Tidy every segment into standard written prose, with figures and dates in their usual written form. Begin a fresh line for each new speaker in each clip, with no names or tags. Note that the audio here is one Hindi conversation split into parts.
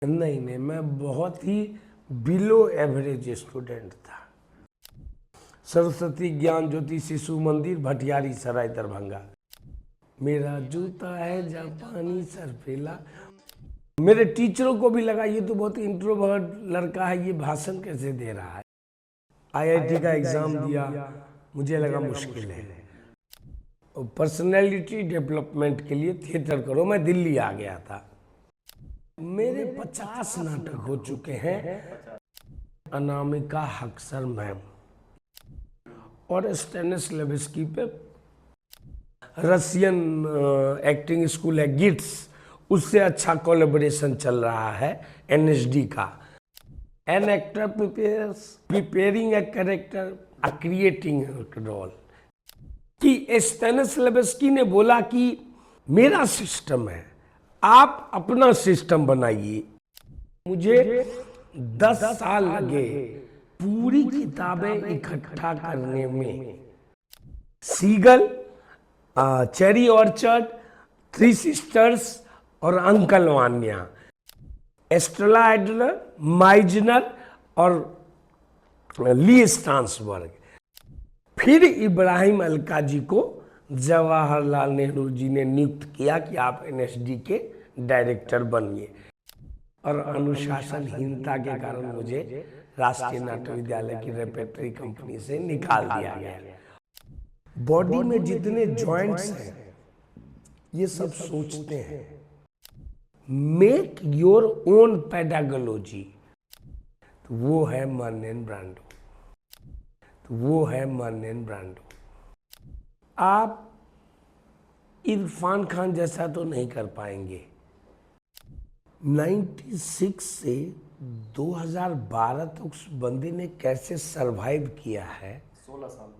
नहीं नहीं, मैं बहुत ही बिलो एवरेज स्टूडेंट था। सरस्वती ज्ञान ज्योति शिशु मंदिर, भटियारी सराय, दरभंगा। मेरा जूता है जापानी सरफेला। मेरे टीचरों को भी लगा ये तो बहुत इंट्रोवर्ट लड़का है, ये भाषण कैसे दे रहा है। आईआईटी का एग्जाम दिया, मुझे लगा मुश्किल है। और पर्सनैलिटी डेवलपमेंट के लिए थिएटर करो, मैं दिल्ली आ गया था। मेरे 50 नाटक हो चुके हैं। अनामिका हक्सर मैम और स्टेनिस्लाविस्की पे रशियन एक्टिंग स्कूल है गिट्स, उससे अच्छा कोलैबोरेशन चल रहा है एनएसडी का। An actor preparing a character, creating role. कि स्टेनिस्लाविस्की ने बोला कि मेरा सिस्टम है, आप अपना सिस्टम बनाइए। मुझे 10 साल लगे पूरी किताबें इकट्ठा करने में। Seagull, Cherry Orchard, Three Sisters और Uncle Vanya, Stella Adler, Meisner और ली स्टांसबर्ग। फिर इब्राहिम अलकाजी को जवाहरलाल नेहरू जी ने नियुक्त किया कि आप एनएसडी के डायरेक्टर बनिए। और अनुशासनहीनता के कारण मुझे राष्ट्रीय नाट्य विद्यालय की रेपेटरी कंपनी से निकाल दिया गया। बॉडी में जितने जॉइंट्स हैं ये सब सोचते हैं। मेक योर ओन पेडागोलॉजी, वो है मार्लन ब्रांडो, वो है मार्लन ब्रांडो। आप इरफान खान जैसा तो नहीं कर पाएंगे। 96 से 2012 तक उस बंदे ने कैसे सरवाइव किया है।
16 साल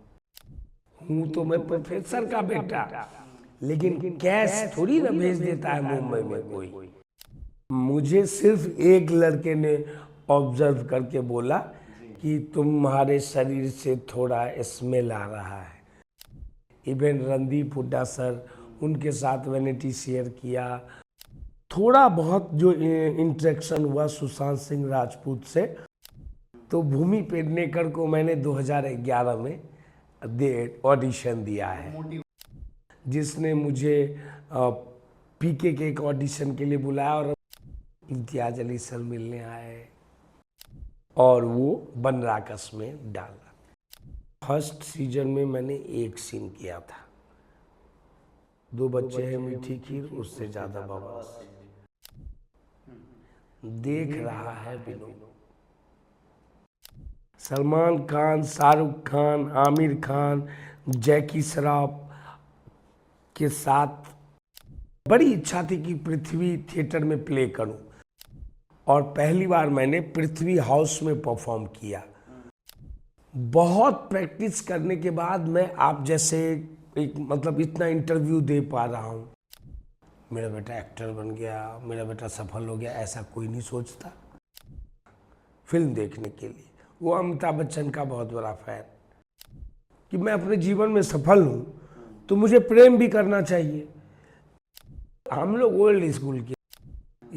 हूँ तो मैं प्रोफेसर का बेटा, लेकिन कैश थोड़ी ना भेज देता है मुंबई में कोई। मुझे सिर्फ एक लड़के ने ऑब्जर्व करके बोला कि तुम्हारे शरीर से थोड़ा स्मेल आ रहा है। इवन रणदीप हुड्डा सर, उनके साथ मैंने शेयर किया। थोड़ा बहुत जो इंटरेक्शन हुआ सुशांत सिंह राजपूत से, तो भूमि पेडनेकर को मैंने 2011 में ऑडिशन दिया है, जिसने मुझे पीके के एक ऑडिशन के लिए बुलाया और इम्तियाज अली सर मिलने आए और वो बनराकस में डाला। फर्स्ट सीजन में मैंने एक सीन किया था, 2 बच्चे हैं मीठी खीर, उससे ज्यादा बवास। देख रहा है विनोद। सलमान खान, शाहरुख खान, आमिर खान, जैकी श्रॉफ के साथ बड़ी इच्छा थी कि पृथ्वी थिएटर में प्ले करूं, और पहली बार मैंने पृथ्वी हाउस में परफॉर्म किया। बहुत प्रैक्टिस करने के बाद मैं आप जैसे मतलब इतना इंटरव्यू दे पा रहा हूँ। मेरा बेटा एक्टर बन गया, मेरा बेटा सफल हो गया, ऐसा कोई नहीं सोचता। फिल्म देखने के लिए वो अमिताभ बच्चन का बहुत बड़ा फैन। कि मैं अपने जीवन में सफल हूँ तो मुझे प्रेम भी करना चाहिए। हम लोग ओल्ड स्कूल के,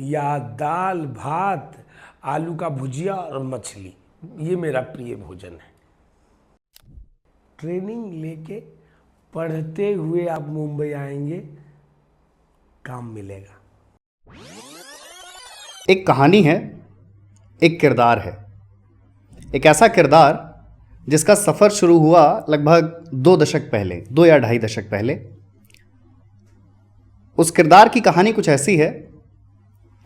या दाल भात, आलू का भुजिया और मछली, ये मेरा प्रिय भोजन है। ट्रेनिंग लेके पढ़ते हुए आप मुंबई आएंगे, काम मिलेगा।
एक कहानी है, एक किरदार है। एक ऐसा किरदार जिसका सफ़र शुरू हुआ लगभग 2 दशक पहले, 2 या 2.5 दशक पहले। उस किरदार की कहानी कुछ ऐसी है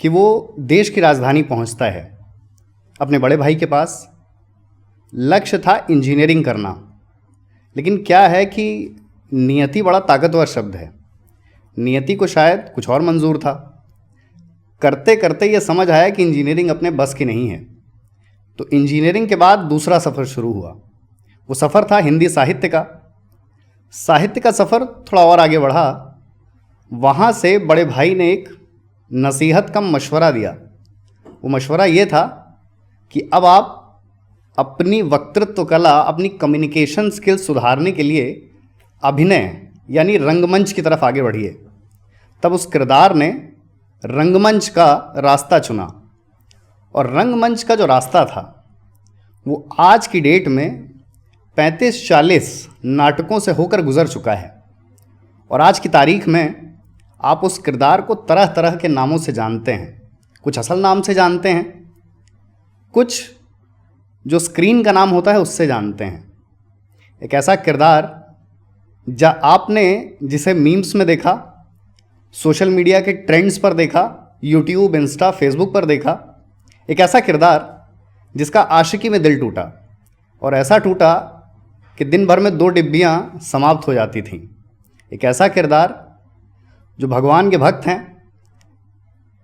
कि वो देश की राजधानी पहुंचता है अपने बड़े भाई के पास। लक्ष्य था इंजीनियरिंग करना, लेकिन क्या है कि नियति बड़ा ताकतवर शब्द है। नियति को शायद कुछ और मंजूर था। करते करते ये समझ आया कि इंजीनियरिंग अपने बस की नहीं है। तो इंजीनियरिंग के बाद दूसरा सफ़र शुरू हुआ। वो सफ़र था हिंदी साहित्य का। साहित्य का सफ़र थोड़ा और आगे बढ़ा। वहाँ से बड़े भाई ने एक नसीहत कम मशवरा दिया। वो मशवरा ये था कि अब आप अपनी वक्तृत्व कला, अपनी कम्युनिकेशन स्किल सुधारने के लिए अभिनय यानी रंगमंच की तरफ आगे बढ़िए। तब उस किरदार ने रंगमंच का रास्ता चुना। और रंगमंच का जो रास्ता था वो आज की डेट में 35-40 नाटकों से होकर गुजर चुका है। और आज की तारीख में आप उस किरदार को तरह तरह के नामों से जानते हैं। कुछ असल नाम से जानते हैं, कुछ जो स्क्रीन का नाम होता है उससे जानते हैं। एक ऐसा किरदार आपने जिसे मीम्स में देखा, सोशल मीडिया के ट्रेंड्स पर देखा, यूट्यूब, इंस्टा, फेसबुक पर देखा। एक ऐसा किरदार जिसका आशिकी में दिल टूटा, और ऐसा टूटा कि दिन भर में 2 डिब्बियाँ समाप्त हो जाती थीं। एक ऐसा किरदार जो भगवान के भक्त हैं,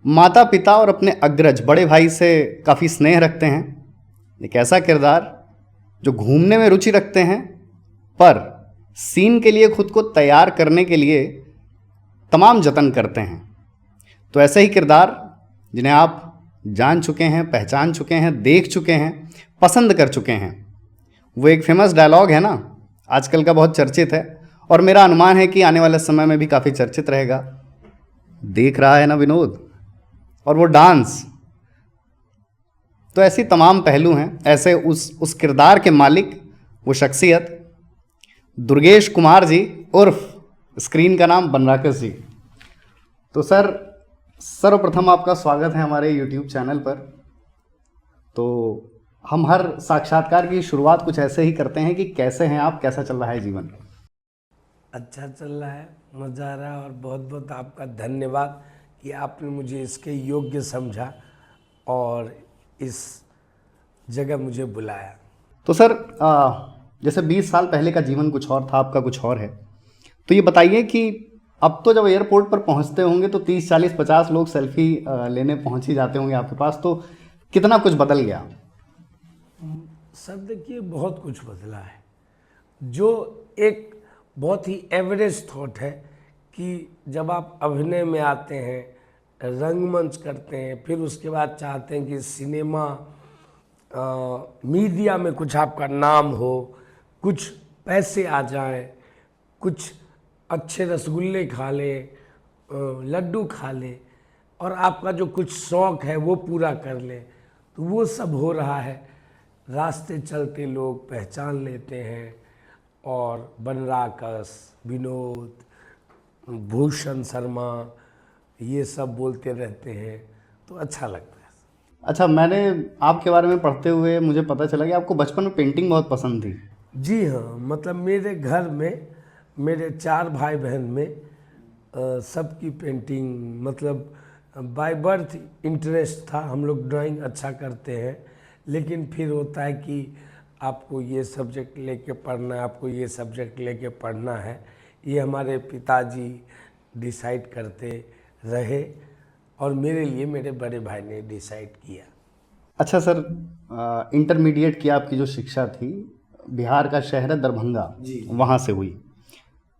माता पिता और अपने अग्रज बड़े भाई से काफ़ी स्नेह रखते हैं। एक ऐसा किरदार जो घूमने में रुचि रखते हैं, पर सीन के लिए खुद को तैयार करने के लिए तमाम जतन करते हैं। तो ऐसे ही किरदार जिन्हें आप जान चुके हैं, पहचान चुके हैं, देख चुके हैं, पसंद कर चुके हैं। वो एक फेमस डायलॉग है ना, आजकल का बहुत चर्चित है, और मेरा अनुमान है कि आने वाले समय में भी काफ़ी चर्चित रहेगा। देख रहा है ना विनोद, और वो डांस। तो ऐसी तमाम पहलू हैं। ऐसे उस किरदार के मालिक, वो शख्सियत दुर्गेश कुमार जी उर्फ स्क्रीन का नाम बनराकस जी। तो सर, सर्वप्रथम आपका स्वागत है हमारे YouTube चैनल पर। तो हम हर साक्षात्कार की शुरुआत कुछ ऐसे ही करते हैं कि कैसे हैं आप, कैसा चल रहा है जीवन?
अच्छा चल रहा है, मज़ा आ रहा है, और बहुत बहुत आपका धन्यवाद कि आपने मुझे इसके योग्य समझा और इस जगह मुझे बुलाया।
तो सर, जैसे 20 साल पहले का जीवन कुछ और था, आपका कुछ और है। तो ये बताइए कि अब तो जब एयरपोर्ट पर पहुंचते होंगे तो 30, 40, 50 लोग सेल्फी लेने पहुंच ही जाते होंगे आपके पास, तो कितना कुछ बदल गया?
सर देखिए, बहुत कुछ बदला है। जो एक बहुत ही एवरेज थॉट है कि जब आप अभिनय में आते हैं, रंगमंच करते हैं, फिर उसके बाद चाहते हैं कि सिनेमा, मीडिया में कुछ आपका नाम हो, कुछ पैसे आ जाएं, कुछ अच्छे रसगुल्ले खा ले, लड्डू खा ले, और आपका जो कुछ शौक़ है वो पूरा कर ले। तो वो सब हो रहा है। रास्ते चलते लोग पहचान लेते हैं, और बनराकस, विनोद, भूषण शर्मा, ये सब बोलते रहते हैं, तो अच्छा लगता है।
अच्छा, मैंने आपके बारे में पढ़ते हुए मुझे पता चला कि आपको बचपन में पेंटिंग बहुत पसंद थी।
जी हाँ, मतलब मेरे घर में मेरे 4 भाई बहन में सबकी पेंटिंग, मतलब बाय बर्थ इंटरेस्ट था। हम लोग ड्राइंग अच्छा करते हैं, लेकिन फिर होता है कि आपको ये सब्जेक्ट लेके पढ़ना है, आपको ये सब्जेक्ट लेके पढ़ना है। ये हमारे पिताजी डिसाइड करते रहे, और मेरे लिए मेरे बड़े भाई ने डिसाइड किया।
अच्छा सर, इंटरमीडिएट की आपकी जो शिक्षा थी बिहार का शहर है दरभंगा,
जी,
वहाँ से हुई।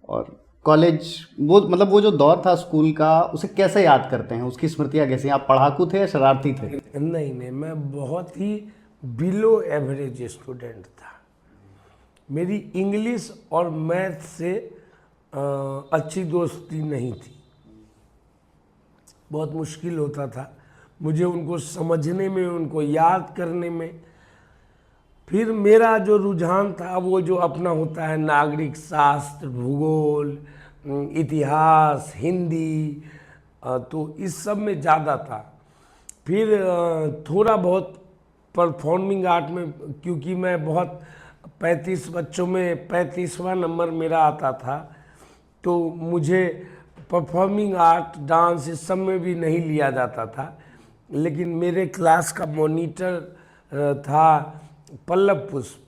और कॉलेज, वो मतलब वो जो दौर था स्कूल का, उसे कैसे याद करते हैं? उसकी स्मृतियाँ कैसी? आप पढ़ाकू थे या शरारती थे?
नहीं, मैं बहुत ही बिलो एवरेज स्टूडेंट था। मेरी इंग्लिश और मैथ से अच्छी दोस्ती नहीं थी। बहुत मुश्किल होता था मुझे उनको समझने में, उनको याद करने में। फिर मेरा जो रुझान था वो जो अपना होता है, नागरिक शास्त्र, भूगोल, इतिहास, हिंदी, तो इस सब में ज़्यादा था। फिर थोड़ा बहुत परफॉर्मिंग आर्ट में, क्योंकि मैं बहुत 35 बच्चों में 35वां नंबर मेरा आता था, तो मुझे परफॉर्मिंग आर्ट, डांस, इस सब में भी नहीं लिया जाता था। लेकिन मेरे क्लास का मॉनिटर था पल्लव पुष्प,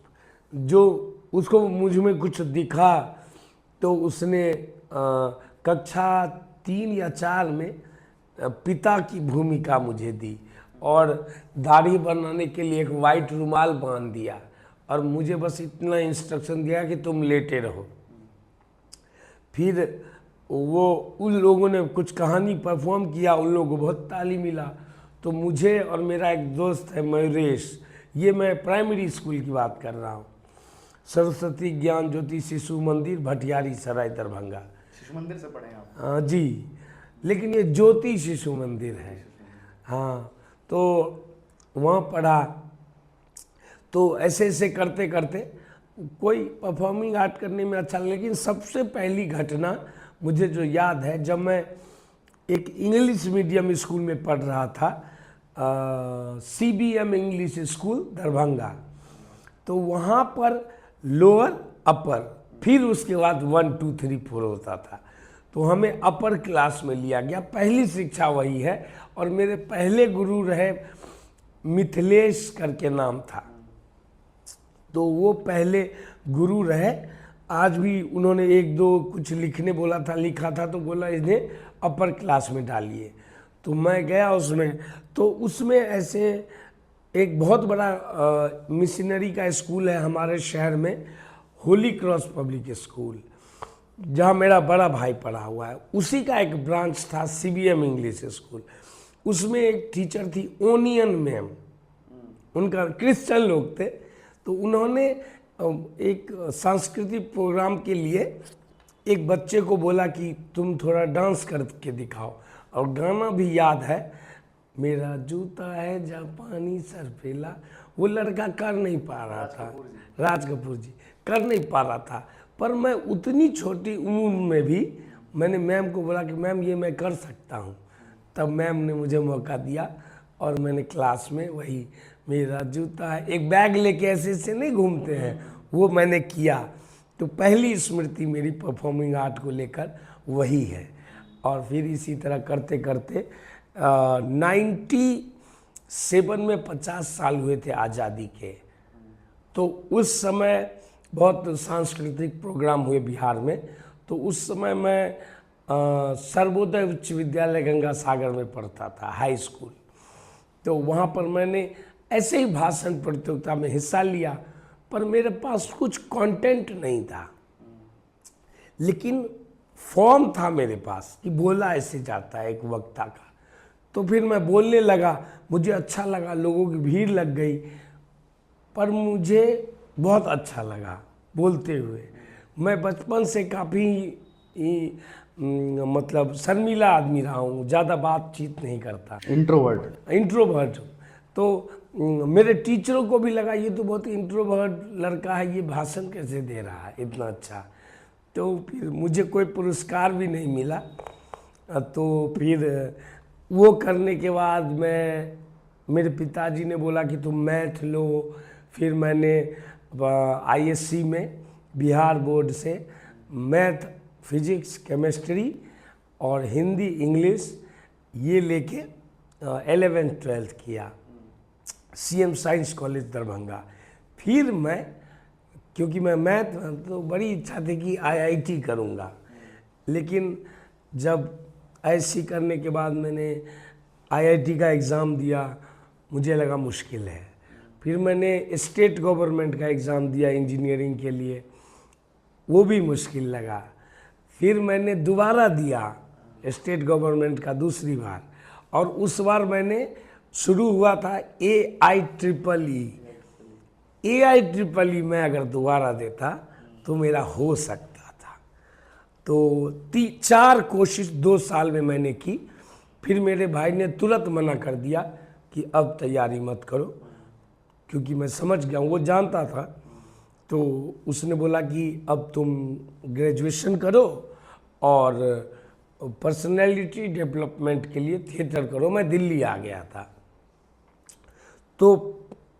जो उसको मुझ में कुछ दिखा, तो उसने कक्षा 3 या 4 में पिता की भूमिका मुझे दी, और दाढ़ी बनाने के लिए एक वाइट रुमाल बांध दिया, और मुझे बस इतना इंस्ट्रक्शन दिया कि तुम लेटे रहो। फिर वो उन लोगों ने कुछ कहानी परफॉर्म किया, उन लोगों को बहुत ताली मिला। तो मुझे और मेरा एक दोस्त है मयूरेश, ये मैं प्राइमरी स्कूल की बात कर रहा हूँ, सरस्वती ज्ञान ज्योति शिशु मंदिर, भटियारी सराय, दरभंगा।
शिशु मंदिर से पढ़े आप?
हाँ जी, लेकिन ये ज्योति शिशु मंदिर है। हाँ, तो वहाँ पढ़ा। तो ऐसे ऐसे करते करते कोई परफॉर्मिंग आर्ट करने में अच्छा, लेकिन सबसे पहली घटना मुझे जो याद है, जब मैं एक इंग्लिश मीडियम स्कूल में पढ़ रहा था, CBM इंग्लिश स्कूल दरभंगा। तो वहाँ पर लोअर अपर, फिर उसके बाद 1 2 3 4 होता था। तो हमें अपर क्लास में लिया गया। पहली शिक्षा वही है। और मेरे पहले गुरु रहे मिथिलेश करके नाम था। तो वो पहले गुरु रहे। आज भी उन्होंने 1 2 कुछ लिखने बोला था, लिखा था, तो बोला इन्हें अपर क्लास में डालिए। तो मैं गया उसमें। तो उसमें ऐसे एक बहुत बड़ा मिशनरी का स्कूल है हमारे शहर में, होली क्रॉस पब्लिक स्कूल, जहाँ मेरा बड़ा भाई पढ़ा हुआ है। उसी का एक ब्रांच था CBM इंग्लिश स्कूल। उसमें एक टीचर थी ओनियन मैम, उनका क्रिश्चियन लोग थे। तो उन्होंने एक सांस्कृतिक प्रोग्राम के लिए एक बच्चे को बोला कि तुम थोड़ा डांस करके दिखाओ। और गाना भी याद है, मेरा जूता है जापानी सर पेला। वो लड़का कर नहीं पा रहा था, राज कपूर जी कर नहीं पा रहा था। पर मैं उतनी छोटी उम्र में भी मैंने मैम को बोला कि मैम ये मैं कर सकता हूँ। तब मैम ने मुझे मौका दिया और मैंने क्लास में वही मेरा जूता है, एक बैग लेके ऐसे ऐसे नहीं घूमते हैं, वो मैंने किया। तो पहली स्मृति मेरी परफॉर्मिंग आर्ट को लेकर वही है। और फिर इसी तरह करते करते 97 में 50 साल हुए थे आज़ादी के। तो उस समय बहुत सांस्कृतिक प्रोग्राम हुए बिहार में। तो उस समय मैं सर्वोदय उच्च विद्यालय गंगा सागर में पढ़ता था, हाई स्कूल। तो वहाँ पर मैंने ऐसे ही भाषण प्रतियोगिता में हिस्सा लिया, पर मेरे पास कुछ कंटेंट नहीं था, लेकिन फॉर्म था मेरे पास कि बोला ऐसे जाता है एक वक्ता का। तो फिर मैं बोलने लगा, मुझे अच्छा लगा, लोगों की भीड़ लग गई। पर मुझे बहुत अच्छा लगा बोलते हुए। मैं बचपन से काफ़ी मतलब शर्मीला आदमी रहा हूँ, ज़्यादा बातचीत नहीं करता, इंट्रोवर्ट। तो मेरे टीचरों को भी लगा ये तो बहुत इंट्रोवर्ट लड़का है, ये भाषण कैसे दे रहा है इतना अच्छा। तो फिर मुझे कोई पुरस्कार भी नहीं मिला। तो फिर वो करने के बाद मेरे पिताजी ने बोला कि तुम मैथ लो। फिर मैंने ISC में बिहार बोर्ड से मैथ, फिजिक्स, केमिस्ट्री और हिंदी, इंग्लिश ये लेके 11th 12th किया CM साइंस कॉलेज दरभंगा। फिर मैं, क्योंकि मैं मैथ, तो बड़ी इच्छा थी कि IIT करूँगा। लेकिन जब ISC करने के बाद मैंने IIT का एग्ज़ाम दिया, मुझे लगा मुश्किल है। फिर मैंने स्टेट गवर्नमेंट का एग्ज़ाम दिया इंजीनियरिंग के लिए, वो भी मुश्किल लगा। फिर मैंने दोबारा दिया स्टेट गवर्नमेंट का दूसरी बार, और उस बार मैंने शुरू हुआ था AIEEE में अगर दोबारा देता तो मेरा हो सकता था। तो 4 कोशिश 2 साल में मैंने की। फिर मेरे भाई ने तुरंत मना कर दिया कि अब तैयारी मत करो, क्योंकि मैं समझ गया हूँ, वो जानता था। तो उसने बोला कि अब तुम ग्रेजुएशन करो और पर्सनैलिटी डेवलपमेंट के लिए थिएटर करो। मैं दिल्ली आ गया था। तो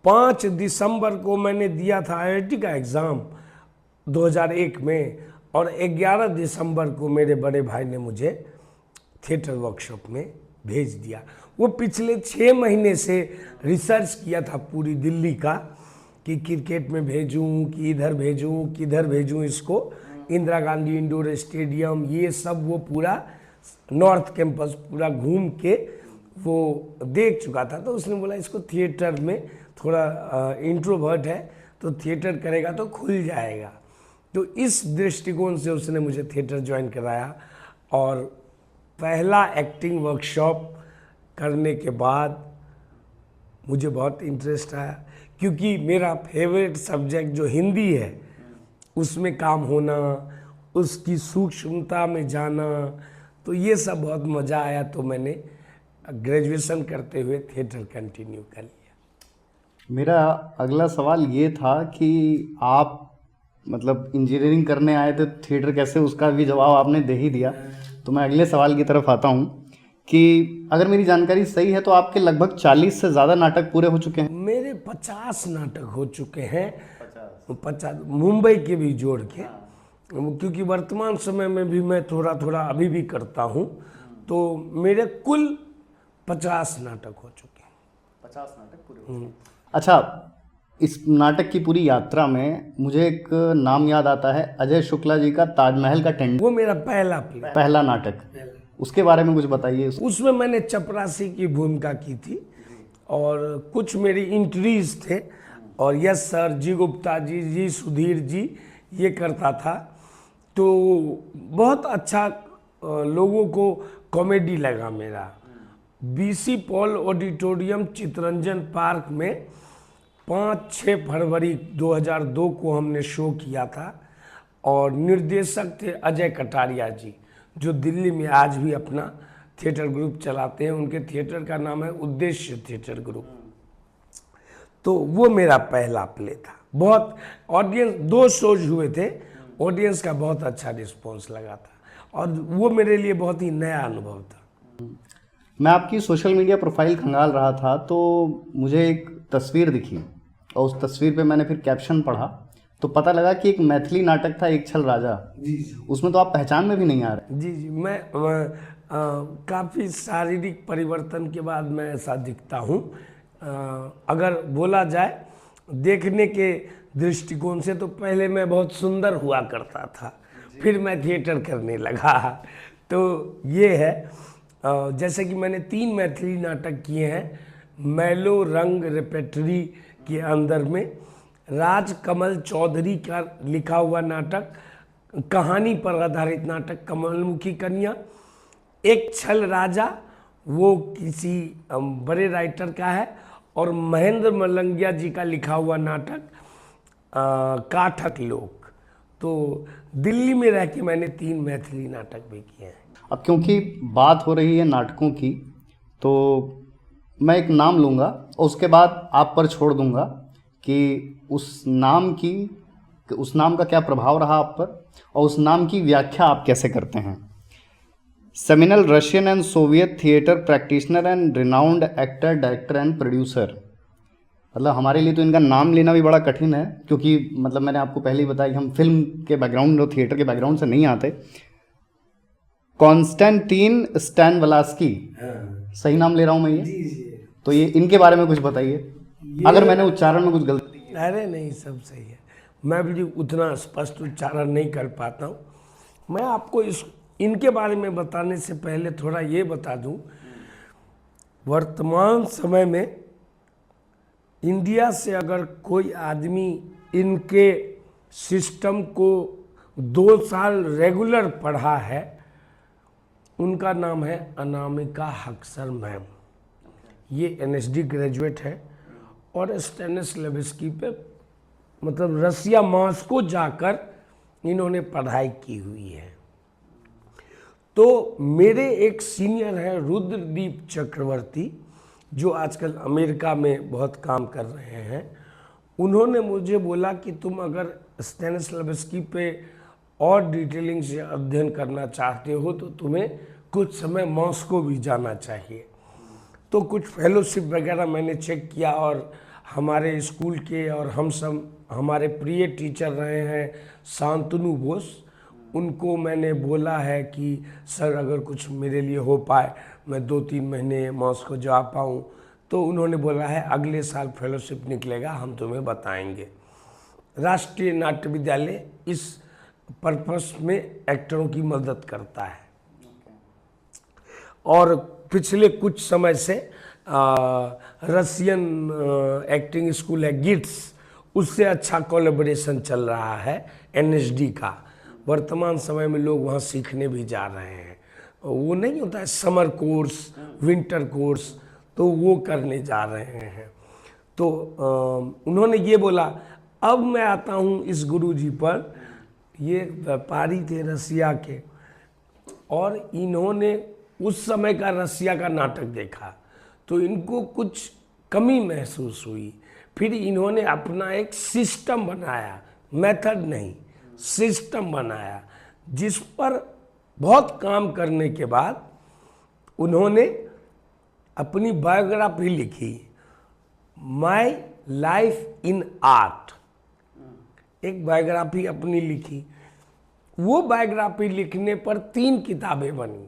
5 दिसंबर को मैंने दिया था IIT का एग्ज़ाम 2001 में, और 11 दिसंबर को मेरे बड़े भाई ने मुझे थिएटर वर्कशॉप में भेज दिया। वो पिछले 6 महीने से रिसर्च किया था पूरी दिल्ली का, कि क्रिकेट में भेजूं कि इधर भेजूं, किधर भेजूं इसको, इंदिरा गांधी इंडोर स्टेडियम, ये सब वो पूरा नॉर्थ कैंपस पूरा घूम के वो देख चुका था। तो उसने बोला इसको थिएटर में, थोड़ा इंट्रोवर्ट है तो थिएटर करेगा तो खुल जाएगा। तो इस दृष्टिकोण से उसने मुझे थिएटर ज्वाइन कराया। और पहला एक्टिंग वर्कशॉप करने के बाद मुझे बहुत इंटरेस्ट आया, क्योंकि मेरा फेवरेट सब्जेक्ट जो हिंदी है उसमें काम होना, उसकी सूक्ष्मता में जाना, तो ये सब बहुत मज़ा आया। तो मैंने ग्रेजुएशन करते हुए थिएटर कंटिन्यू कर लिया।
मेरा अगला सवाल ये था कि आप मतलब इंजीनियरिंग करने आए थे थिएटर कैसे, उसका भी जवाब आपने दे ही दिया। तो मैं अगले सवाल की तरफ आता हूँ कि अगर मेरी जानकारी सही है तो आपके लगभग 40 से ज़्यादा नाटक पूरे हो चुके हैं।
मेरे 50 नाटक हो चुके हैं, 50 मुंबई के भी जोड़ के, क्योंकि वर्तमान समय में भी मैं थोड़ा थोड़ा अभी भी करता हूँ, तो मेरे कुल 50 नाटक हो चुके हैं।
50 नाटक पूरे। अच्छा, इस नाटक की पूरी यात्रा में मुझे एक नाम याद आता है, अजय शुक्ला जी का ताजमहल का टेंडर,
वो मेरा पहला प्ले,
पहला नाटक, उसके बारे में कुछ बताइए।
उसमें मैंने चपरासी की भूमिका की थी और कुछ मेरी इंट्रीज थे, और यस सर, जी गुप्ता जी सुधीर जी, ये करता था। तो बहुत अच्छा लोगों को कॉमेडी लगा मेरा। BC Pal auditorium Chittaranjan park में 5-6 फरवरी 2002 को हमने शो किया था, और निर्देशक थे अजय कटारिया जी, जो दिल्ली में आज भी अपना थिएटर ग्रुप चलाते हैं। उनके थिएटर का नाम है उद्देश्य थिएटर ग्रुप। तो वो मेरा पहला प्ले था। बहुत ऑडियंस, 2 शोज हुए थे, ऑडियंस का बहुत अच्छा रिस्पॉन्स लगा था, और वो मेरे लिए बहुत ही नया अनुभव था।
मैं आपकी सोशल मीडिया प्रोफाइल खंगाल रहा था तो मुझे एक तस्वीर दिखी, और उस तस्वीर पे मैंने फिर कैप्शन पढ़ा तो पता लगा कि एक मैथिली नाटक था, एक छल राजा।
जी
उसमें तो आप पहचान में भी नहीं आ रहे।
जी। मैं काफ़ी शारीरिक परिवर्तन के बाद मैं ऐसा दिखता हूँ। अगर बोला जाए देखने के दृष्टिकोण से, तो पहले मैं बहुत सुंदर हुआ करता था, फिर मैं थिएटर करने लगा। तो ये है, जैसे कि मैंने 3 मैथिली नाटक किए हैं। मैलो रंग रेपेटरी के अंदर में राज कमल चौधरी का लिखा हुआ नाटक, कहानी पर आधारित नाटक कमलमुखी कन्या, एक छल राजा, वो किसी बड़े राइटर का है, और महेंद्र मलंगिया जी का लिखा हुआ नाटक काठक लोक। तो दिल्ली में रह के मैंने 3 मैथिली नाटक भी किए हैं।
अब क्योंकि बात हो रही है नाटकों की, तो मैं एक नाम लूँगा और उसके बाद आप पर छोड़ दूँगा कि उस नाम का क्या प्रभाव रहा आप पर, और उस नाम की व्याख्या आप कैसे करते हैं। Seminal Russian and Soviet theatre practitioner and renowned actor, director and producer. मतलब हमारे लिए तो इनका नाम लेना भी बड़ा कठिन है, क्योंकि मतलब मैंने आपको पहले ही बताया कि हम फिल्म के बैकग्राउंड और थिएटर के बैकग्राउंड से नहीं आते। कॉन्स्टेंटीन स्टैनवलास्की, सही नाम ले रहा हूँ मैं ये? तो ये इनके बारे में कुछ बताइए, अगर मैंने उच्चारण में कुछ गलती।
अरे नहीं, सब सही है। मैं भी उतना स्पष्ट उच्चारण नहीं कर पाता हूँ। मैं आपको इनके बारे में बताने से पहले थोड़ा ये बता दूँ, वर्तमान समय में इंडिया से अगर कोई आदमी इनके सिस्टम को 2 साल रेगुलर पढ़ा है, उनका नाम है अनामिका हक्सर मैम। ये एनएसडी ग्रेजुएट है, और स्टेनिस्लाविस्की पे मतलब रसिया मॉस्को जाकर इन्होंने पढ़ाई की हुई है। तो मेरे एक सीनियर हैं रुद्रदीप चक्रवर्ती, जो आजकल अमेरिका में बहुत काम कर रहे हैं। उन्होंने मुझे बोला कि तुम अगर स्टेनिस्लाविस्की पे और डिटेलिंग से अध्ययन करना चाहते हो तो तुम्हें कुछ समय मॉस्को भी जाना चाहिए। तो कुछ फेलोशिप वगैरह मैंने चेक किया, और हमारे स्कूल के और हम सब हमारे प्रिय टीचर रहे हैं शांतनु बोस, उनको मैंने बोला है कि सर अगर कुछ मेरे लिए हो पाए, मैं 2-3 महीने मॉस्को जा पाऊँ, तो उन्होंने बोला है अगले साल फेलोशिप निकलेगा, हम तुम्हें बताएंगे। राष्ट्रीय नाट्य विद्यालय इस पर्पस में एक्टरों की मदद करता है, और पिछले कुछ समय से रसियन एक्टिंग स्कूल है गिट्स, उससे अच्छा कोलैबोरेशन चल रहा है एनएसडी का। वर्तमान समय में लोग वहाँ सीखने भी जा रहे हैं। वो नहीं होता है समर कोर्स, विंटर कोर्स, तो वो करने जा रहे हैं। तो उन्होंने ये बोला। अब मैं आता हूँ इस गुरुजी पर। ये व्यापारी थे रसिया के, और इन्होंने उस समय का रसिया का नाटक देखा, तो इनको कुछ कमी महसूस हुई। फिर इन्होंने अपना एक सिस्टम बनाया, मेथड नहीं, सिस्टम बनाया, जिस पर बहुत काम करने के बाद उन्होंने अपनी बायोग्राफी लिखी, माई लाइफ इन आर्ट। एक बायोग्राफी अपनी लिखी। वो बायोग्राफी लिखने पर 3 किताबें बनी।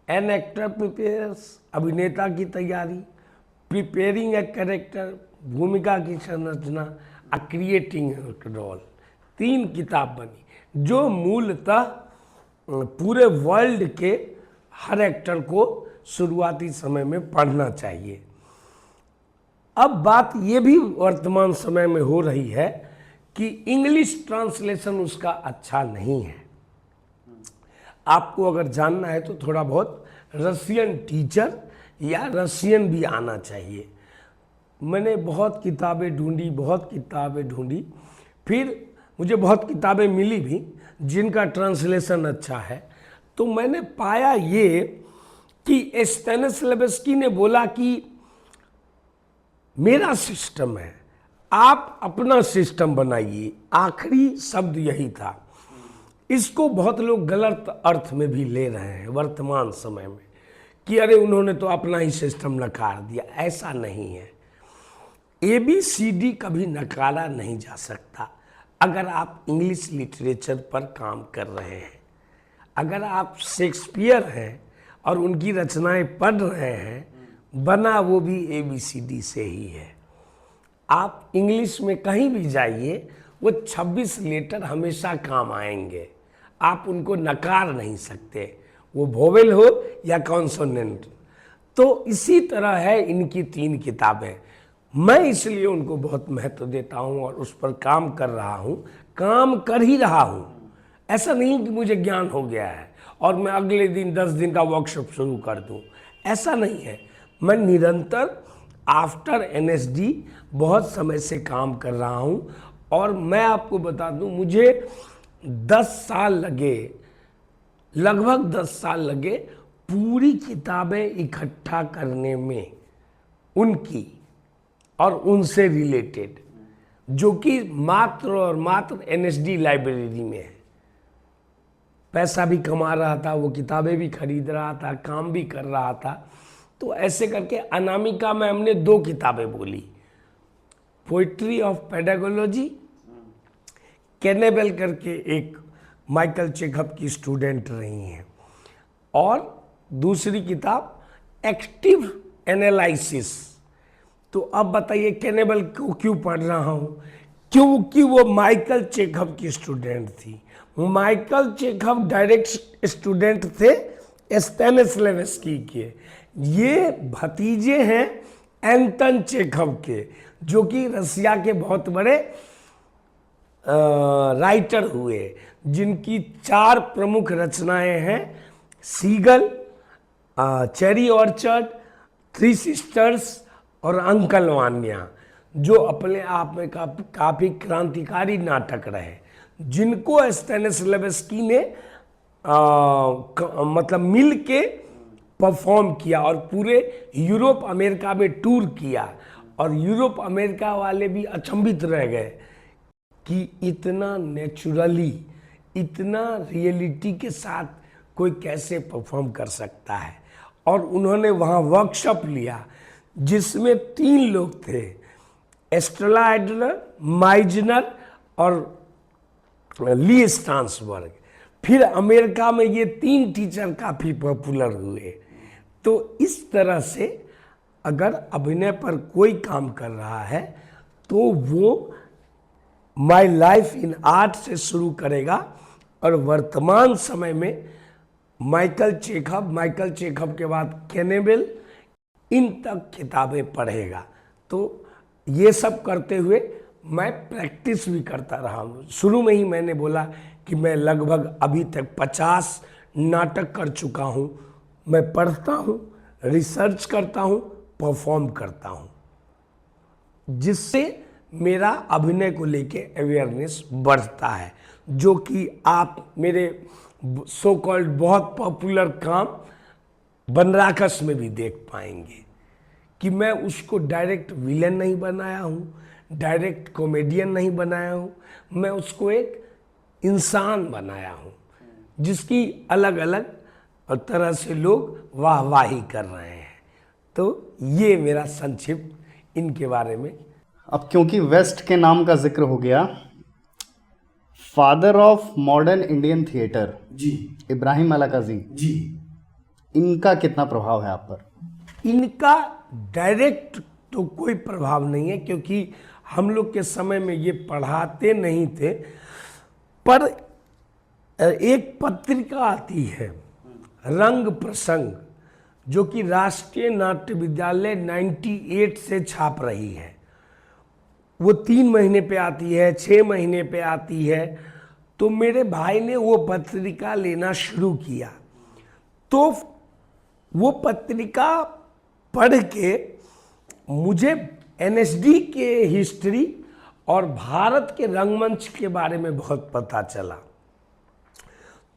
एन एक्टर प्रिपेयर्स, अभिनेता की तैयारी, प्रिपेयरिंग ए कैरेक्टर, भूमिका की संरचना, क्रिएटिंग ए रोल। 3 किताब बनी जो मूलतः पूरे वर्ल्ड के हर एक्टर को शुरुआती समय में पढ़ना चाहिए। अब बात ये भी वर्तमान समय में हो रही है कि इंग्लिश ट्रांसलेशन उसका अच्छा नहीं है। आपको अगर जानना है तो थोड़ा बहुत रशियन टीचर या रशियन भी आना चाहिए। मैंने बहुत किताबें ढूंढी, फिर मुझे बहुत किताबें मिली भी जिनका ट्रांसलेशन अच्छा है। तो मैंने पाया ये कि स्टेनिस्लावस्की ने बोला कि मेरा सिस्टम है, आप अपना सिस्टम बनाइए। आखिरी शब्द यही था। इसको बहुत लोग गलत अर्थ में भी ले रहे हैं वर्तमान समय में कि अरे उन्होंने तो अपना ही सिस्टम नकार दिया। ऐसा नहीं है। ABCD कभी नकारा नहीं जा सकता। अगर आप इंग्लिश लिटरेचर पर काम कर रहे हैं, अगर आप शेक्सपियर हैं और उनकी रचनाएं पढ़ रहे हैं, बना वो भी ABCD से ही है। आप इंग्लिश में कहीं भी जाइए, वो 26 लेटर हमेशा काम आएंगे। आप उनको नकार नहीं सकते, वो वोवेल हो या कॉन्सोनेंट। तो इसी तरह है इनकी 3 किताबें। मैं इसलिए उनको बहुत महत्व देता हूँ और उस पर काम कर रहा हूँ, काम कर ही रहा हूँ। ऐसा नहीं कि मुझे ज्ञान हो गया है और मैं अगले दिन 10 दिन का वर्कशॉप शुरू कर दूँ, ऐसा नहीं है। मैं निरंतर आफ्टर NSD बहुत समय से काम कर रहा हूँ। और मैं आपको बता दूँ, मुझे 10 साल लगे, लगभग 10 साल लगे पूरी किताबें इकट्ठा करने में उनकी और उनसे रिलेटेड, जो कि मात्र और मात्र NSD लाइब्रेरी में है। पैसा भी कमा रहा था, वो किताबें भी खरीद रहा था, काम भी कर रहा था। तो ऐसे करके अनामिका में हमने 2 किताबें बोली, पोइट्री ऑफ पेडागोलॉजी, कैनेबल करके एक माइकल चेखव की स्टूडेंट रही हैं, और दूसरी किताब एक्टिव एनालिसिस। तो अब बताइए कैनेबल को क्यों पढ़ रहा हूँ? क्योंकि वो माइकल चेखव की स्टूडेंट थी। माइकल चेखव डायरेक्ट स्टूडेंट थे स्टेनिस्लावस्की के। ये भतीजे हैं एंटन चेखव के, जो कि रसिया के बहुत बड़े राइटर हुए, जिनकी 4 प्रमुख रचनाएं हैं, सीगल, चेरी ऑर्चर्ड, 3 सिस्टर्स और अंकल वान्या, जो अपने आप में काफ़ी क्रांतिकारी नाटक रहे, जिनको स्टेनिस्लावस्की ने मतलब मिल के परफॉर्म किया और पूरे यूरोप अमेरिका में टूर किया। और यूरोप अमेरिका वाले भी अचंभित रह गए कि इतना नेचुरली, इतना रियलिटी के साथ कोई कैसे परफॉर्म कर सकता है। और उन्होंने वहाँ वर्कशॉप लिया जिसमें 3 लोग थे, एस्ट्रेला एडलर, माइजनर और ली स्टांसबर्ग। फिर अमेरिका में ये 3 टीचर काफ़ी पॉपुलर हुए। तो इस तरह से अगर अभिनय पर कोई काम कर रहा है तो वो माई लाइफ इन आर्ट से शुरू करेगा और वर्तमान समय में माइकल चेखव के बाद कैनेबल, इन तक किताबें पढ़ेगा। तो ये सब करते हुए मैं प्रैक्टिस भी करता रहा हूँ। शुरू में ही मैंने बोला कि मैं लगभग अभी तक 50 नाटक कर चुका हूँ। मैं पढ़ता हूँ, रिसर्च करता हूँ, परफॉर्म करता हूँ, जिससे मेरा अभिनय को लेके अवेयरनेस बढ़ता है, जो कि आप मेरे सो कॉल्ड बहुत पॉपुलर काम बनराकस में भी देख पाएंगे कि मैं उसको डायरेक्ट विलेन नहीं बनाया हूँ, डायरेक्ट कॉमेडियन नहीं बनाया हूँ, मैं उसको एक इंसान बनाया हूँ जिसकी अलग अलग तरह से लोग वाहवाही कर रहे हैं। तो ये मेरा संक्षिप्त इनके बारे में।
अब क्योंकि वेस्ट के नाम का जिक्र हो गया, father of modern Indian theatre
जी
इब्राहिम अलाकाजी,
जी,
इनका कितना प्रभाव है आप पर?
इनका डायरेक्ट तो कोई प्रभाव नहीं है, क्योंकि हम लोग के समय में ये पढ़ाते नहीं थे। पर एक पत्रिका आती है रंग प्रसंग, जो कि राष्ट्रीय नाट्य विद्यालय 98 से छाप रही है। वो 3 महीने पे आती है, 6 महीने पे आती है। तो मेरे भाई ने वो पत्रिका लेना शुरू किया, तो वो पत्रिका पढ़ के मुझे एनएसडी के हिस्ट्री और भारत के रंगमंच के बारे में बहुत पता चला।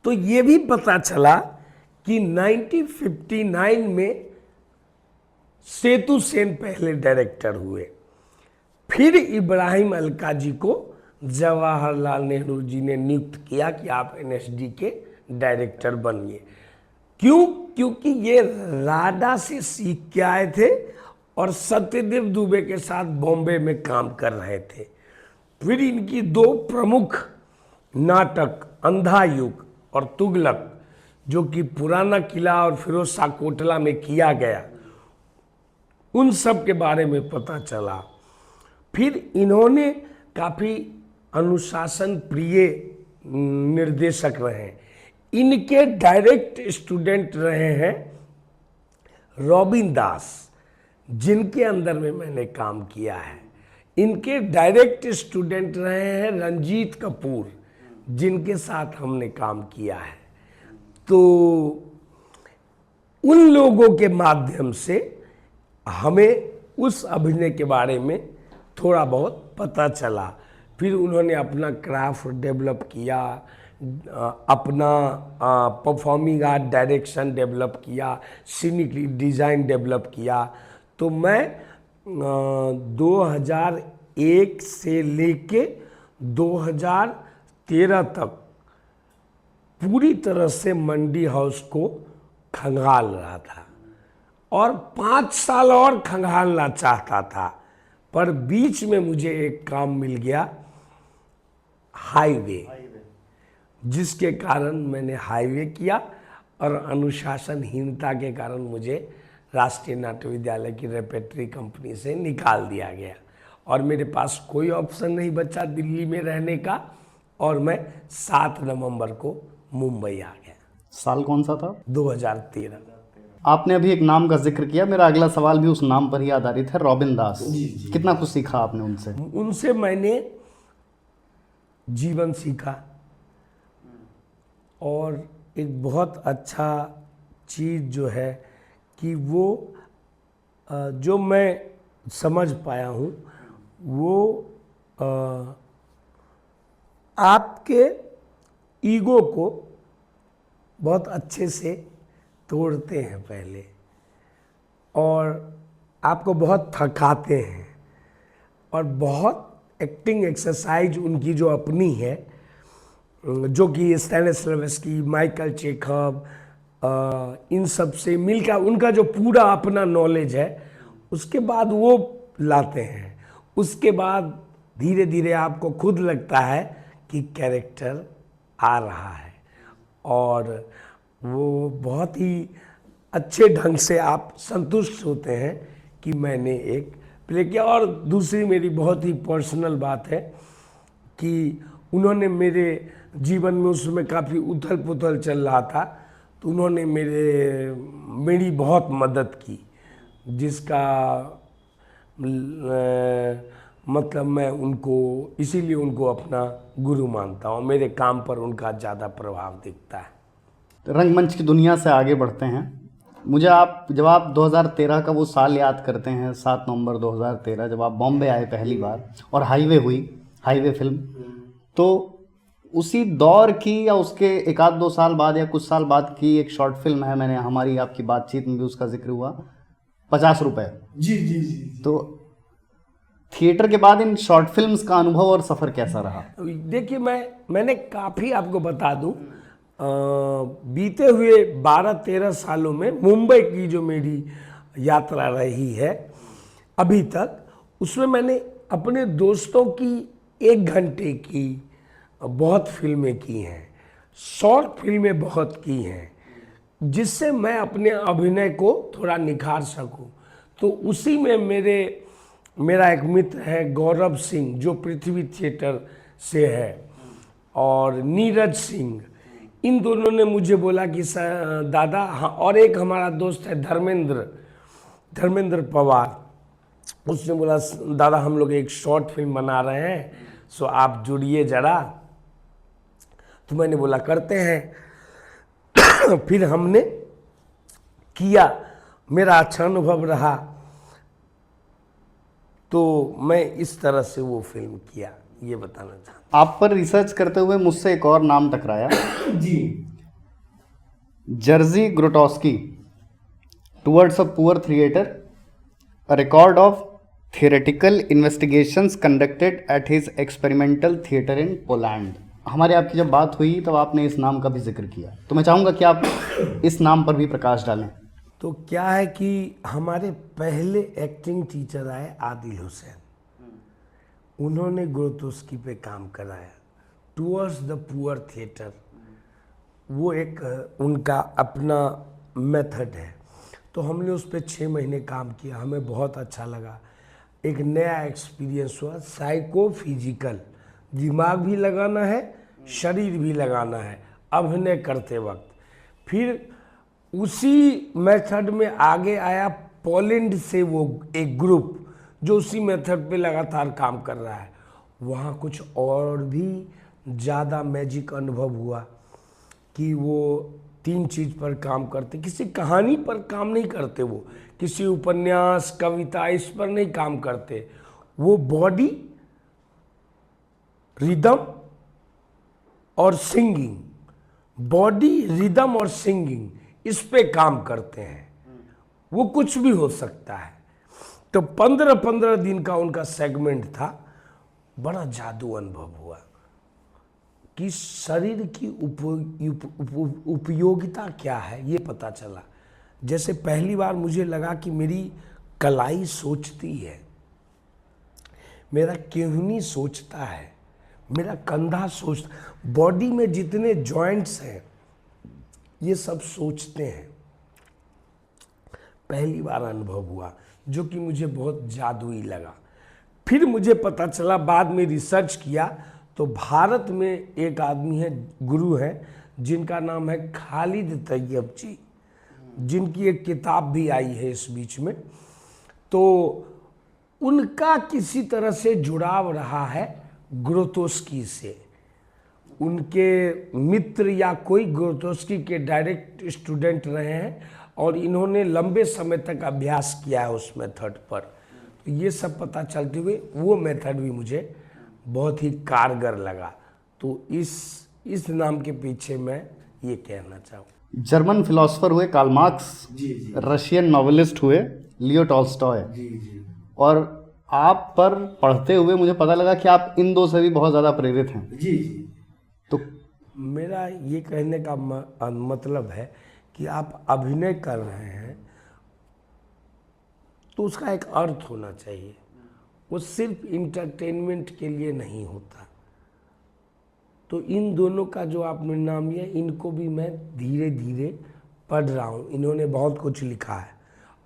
तो ये भी पता चला कि 1959 में सेतु सेन पहले डायरेक्टर हुए, फिर इब्राहिम अलकाजी को जवाहरलाल नेहरू जी ने नियुक्त किया कि आप एनएसडी के डायरेक्टर बनिए। क्यों? क्योंकि ये राडा से सीख के आए थे और सत्यदेव दुबे के साथ बॉम्बे में काम कर रहे थे। फिर इनकी 2 प्रमुख नाटक अंधा युग और तुगलक, जो कि पुराना किला और फिरोज शाह कोटला में किया गया, उन सब के बारे में पता चला। फिर इन्होंने काफ़ी अनुशासन प्रिय निर्देशक रहे। इनके डायरेक्ट स्टूडेंट रहे हैं रॉबिन दास, जिनके अंदर में मैंने काम किया है। इनके डायरेक्ट स्टूडेंट रहे हैं रंजीत कपूर, जिनके साथ हमने काम किया है। तो उन लोगों के माध्यम से हमें उस अभिनय के बारे में थोड़ा बहुत पता चला। फिर उन्होंने अपना क्राफ्ट डेवलप किया, अपना परफॉर्मिंग आर्ट डायरेक्शन डेवलप किया, सीनिक डिज़ाइन डेवलप किया। तो मैं 2001 से लेके 2013 तक पूरी तरह से मंडी हाउस को खंगाल रहा था, और 5 साल और खंगालना चाहता था। पर बीच में मुझे एक काम मिल गया, हाईवे, जिसके कारण मैंने हाईवे किया, और अनुशासनहीनता के कारण मुझे राष्ट्रीय नाट्य विद्यालय की रेपेट्री कंपनी से निकाल दिया गया, और मेरे पास कोई ऑप्शन नहीं बचा दिल्ली में रहने का, और मैं 7 नवंबर को मुंबई आ गया।
साल कौन सा था?
2013।
आपने अभी एक नाम का जिक्र किया, मेरा अगला सवाल भी उस नाम पर ही आधारित है, रॉबिन दास। कितना कुछ सीखा आपने उनसे?
उनसे मैंने जीवन सीखा, और एक बहुत अच्छा चीज़ जो है कि वो जो मैं समझ पाया हूँ, वो आपके ईगो को बहुत अच्छे से तोड़ते हैं पहले, और आपको बहुत थकाते हैं। और बहुत एक्टिंग एक्सरसाइज उनकी जो अपनी है, जो कि स्टैनिस्लावस्की, माइकल चेखव, इन सब से मिलकर उनका जो पूरा अपना नॉलेज है, उसके बाद वो लाते हैं। उसके बाद धीरे धीरे आपको खुद लगता है कि कैरेक्टर आ रहा है, और वो बहुत ही अच्छे ढंग से आप संतुष्ट होते हैं कि मैंने एक प्ले किया। और दूसरी मेरी बहुत ही पर्सनल बात है कि उन्होंने मेरे जीवन में, उस समय काफ़ी उथल पुथल चल रहा था, तो उन्होंने मेरी बहुत मदद की, जिसका मतलब मैं उनको इसीलिए उनको अपना गुरु मानता हूँ। मेरे काम पर उनका ज़्यादा प्रभाव दिखता है।
रंगमंच की दुनिया से आगे बढ़ते हैं। मुझे जब आप 2013 का वो साल याद करते हैं, 7 नवंबर 2013, जब आप बॉम्बे आए पहली बार और हाईवे हुई, हाईवे फिल्म, तो उसी दौर की या उसके 1-2 साल बाद या कुछ साल बाद की एक शॉर्ट फिल्म है, मैंने हमारी आपकी बातचीत में भी उसका जिक्र हुआ, 50 रुपए।
जी जी जी जी।
तो थिएटर के बाद इन शॉर्ट फिल्म्स का अनुभव और सफ़र कैसा रहा?
देखिए, मैंने काफ़ी आपको बता दूं, बीते हुए 12-13 सालों में मुंबई की जो मेरी यात्रा रही है अभी तक, उसमें मैंने अपने दोस्तों की 1 घंटे की बहुत फिल्में की हैं, शॉर्ट फिल्में बहुत की हैं, जिससे मैं अपने अभिनय को थोड़ा निखार सकूं। तो उसी में मेरा एक मित्र है गौरव सिंह, जो पृथ्वी थिएटर से है, और नीरज सिंह, इन दोनों ने मुझे बोला कि दादा, हाँ, और एक हमारा दोस्त है धर्मेंद्र पवार, उसने बोला दादा हम लोग एक शॉर्ट फिल्म बना रहे हैं, सो आप जुड़िए जरा। तो मैंने बोला करते हैं। फिर हमने किया, मेरा अच्छा अनुभव रहा, तो मैं इस तरह से वो फिल्म किया, ये बताना चाहता
आप पर रिसर्च करते हुए मुझसे एक और नाम टकराया,
हूँ। जी
Jerzy Grotowski, towards a poor theatre, a record of theoretical investigations conducted at his experimental theatre in Poland. हमारे आपकी जब बात हुई तब आपने इस नाम का भी जिक्र किया, तो मैं चाहूँगा कि आप इस नाम पर भी प्रकाश डालें।
तो क्या है कि हमारे पहले एक्टिंग टीचर आए आदिल हुसैन, उन्होंने ग्रोटोस्की पे काम कराया, टुवर्ड्स द पुअर थिएटर, वो एक उनका अपना मेथड है। तो हमने उस पर 6 महीने काम किया, हमें बहुत अच्छा लगा, एक नया एक्सपीरियंस हुआ। साइको फिजिकल, दिमाग भी लगाना है, शरीर भी लगाना है अभिनय करते वक्त। फिर उसी मेथड में आगे आया पोलैंड से वो एक ग्रुप जो उसी मेथड पे लगातार काम कर रहा है, वहाँ कुछ और भी ज़्यादा मैजिक अनुभव हुआ कि वो 3 चीज़ पर काम करते, किसी कहानी पर काम नहीं करते, वो किसी उपन्यास कविता इस पर नहीं काम करते, वो बॉडी रिदम और सिंगिंग, बॉडी रिदम और सिंगिंग, इस पे काम करते हैं। वो कुछ भी हो सकता है। तो 15-15 दिन का उनका सेगमेंट था, बड़ा जादू अनुभव हुआ कि शरीर की उपयोगिता क्या है ये पता चला। जैसे पहली बार मुझे लगा कि मेरी कलाई सोचती है, मेरा केहनी सोचता है, मेरा कंधा सोचता, बॉडी में जितने जॉइंट्स हैं ये सब सोचते हैं। पहली बार अनुभव हुआ जो कि मुझे बहुत जादुई लगा। फिर मुझे पता चला, बाद में रिसर्च किया तो भारत में एक आदमी है, गुरु है, जिनका नाम है खालिद तैयब जी, जिनकी एक किताब भी आई है इस बीच में। तो उनका किसी तरह से जुड़ाव रहा है ग्रोटोस्की से, उनके मित्र या कोई ग्रोटोस्की के डायरेक्ट स्टूडेंट रहे हैं और इन्होंने लंबे समय तक अभ्यास किया है उस मेथड पर। तो ये सब पता चलते हुए वो मेथड भी मुझे बहुत ही कारगर लगा। तो इस नाम के पीछे मैं ये कहना चाहूँ।
जर्मन फिलोसोफर हुए कार्ल मार्क्स,
जी जी
रशियन नॉवेलिस्ट हुए लियो टॉल्स्टॉय,
जी जी।
और आप पर पढ़ते हुए मुझे पता लगा कि आप इन दो से भी बहुत ज़्यादा प्रेरित हैं।
जी जी।
तो
मेरा ये कहने का मतलब है कि आप अभिनय कर रहे हैं तो उसका एक अर्थ होना चाहिए, वो सिर्फ इंटरटेनमेंट के लिए नहीं होता। तो इन दोनों का जो आपने नाम लिया, इनको भी मैं धीरे धीरे पढ़ रहा हूँ। इन्होंने बहुत कुछ लिखा है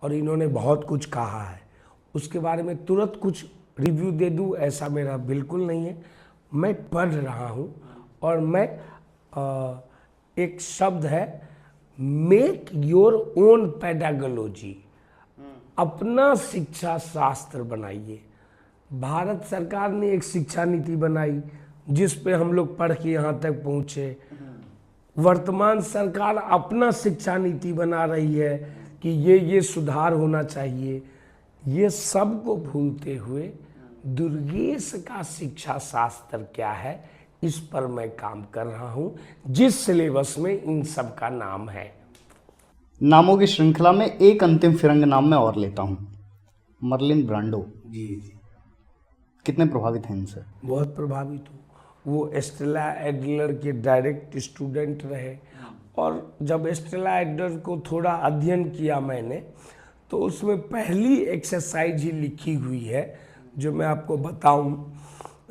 और इन्होंने बहुत कुछ कहा है, उसके बारे में तुरंत कुछ रिव्यू दे दूँ ऐसा मेरा बिल्कुल नहीं है। मैं पढ़ रहा हूँ और मैं एक शब्द है मेक योर ओन पेडागोलॉजी, अपना शिक्षा शास्त्र बनाइए। भारत सरकार ने एक शिक्षा नीति बनाई जिस पे हम लोग पढ़ के यहाँ तक पहुँचे। वर्तमान सरकार अपना शिक्षा नीति बना रही है कि ये सुधार होना चाहिए। ये सब को भूलते हुए दुर्गेश का शिक्षा शास्त्र क्या है, इस पर मैं काम कर रहा हूँ, जिस सिलेबस में इन सब का नाम है।
नामों की श्रृंखला में एक अंतिम फिरंग नाम मैं और लेता हूँ, मर्लिन ब्रांडो।
जी जी,
कितने प्रभावित हैं इनसे?
बहुत प्रभावित हूँ। वो एस्टेला एडलर के डायरेक्ट स्टूडेंट रहे, और जब एस्टेला एडलर को थोड़ा अध्ययन किया मैंने, तो उसमें पहली एक्सरसाइज ही लिखी हुई है जो मैं आपको बताऊं,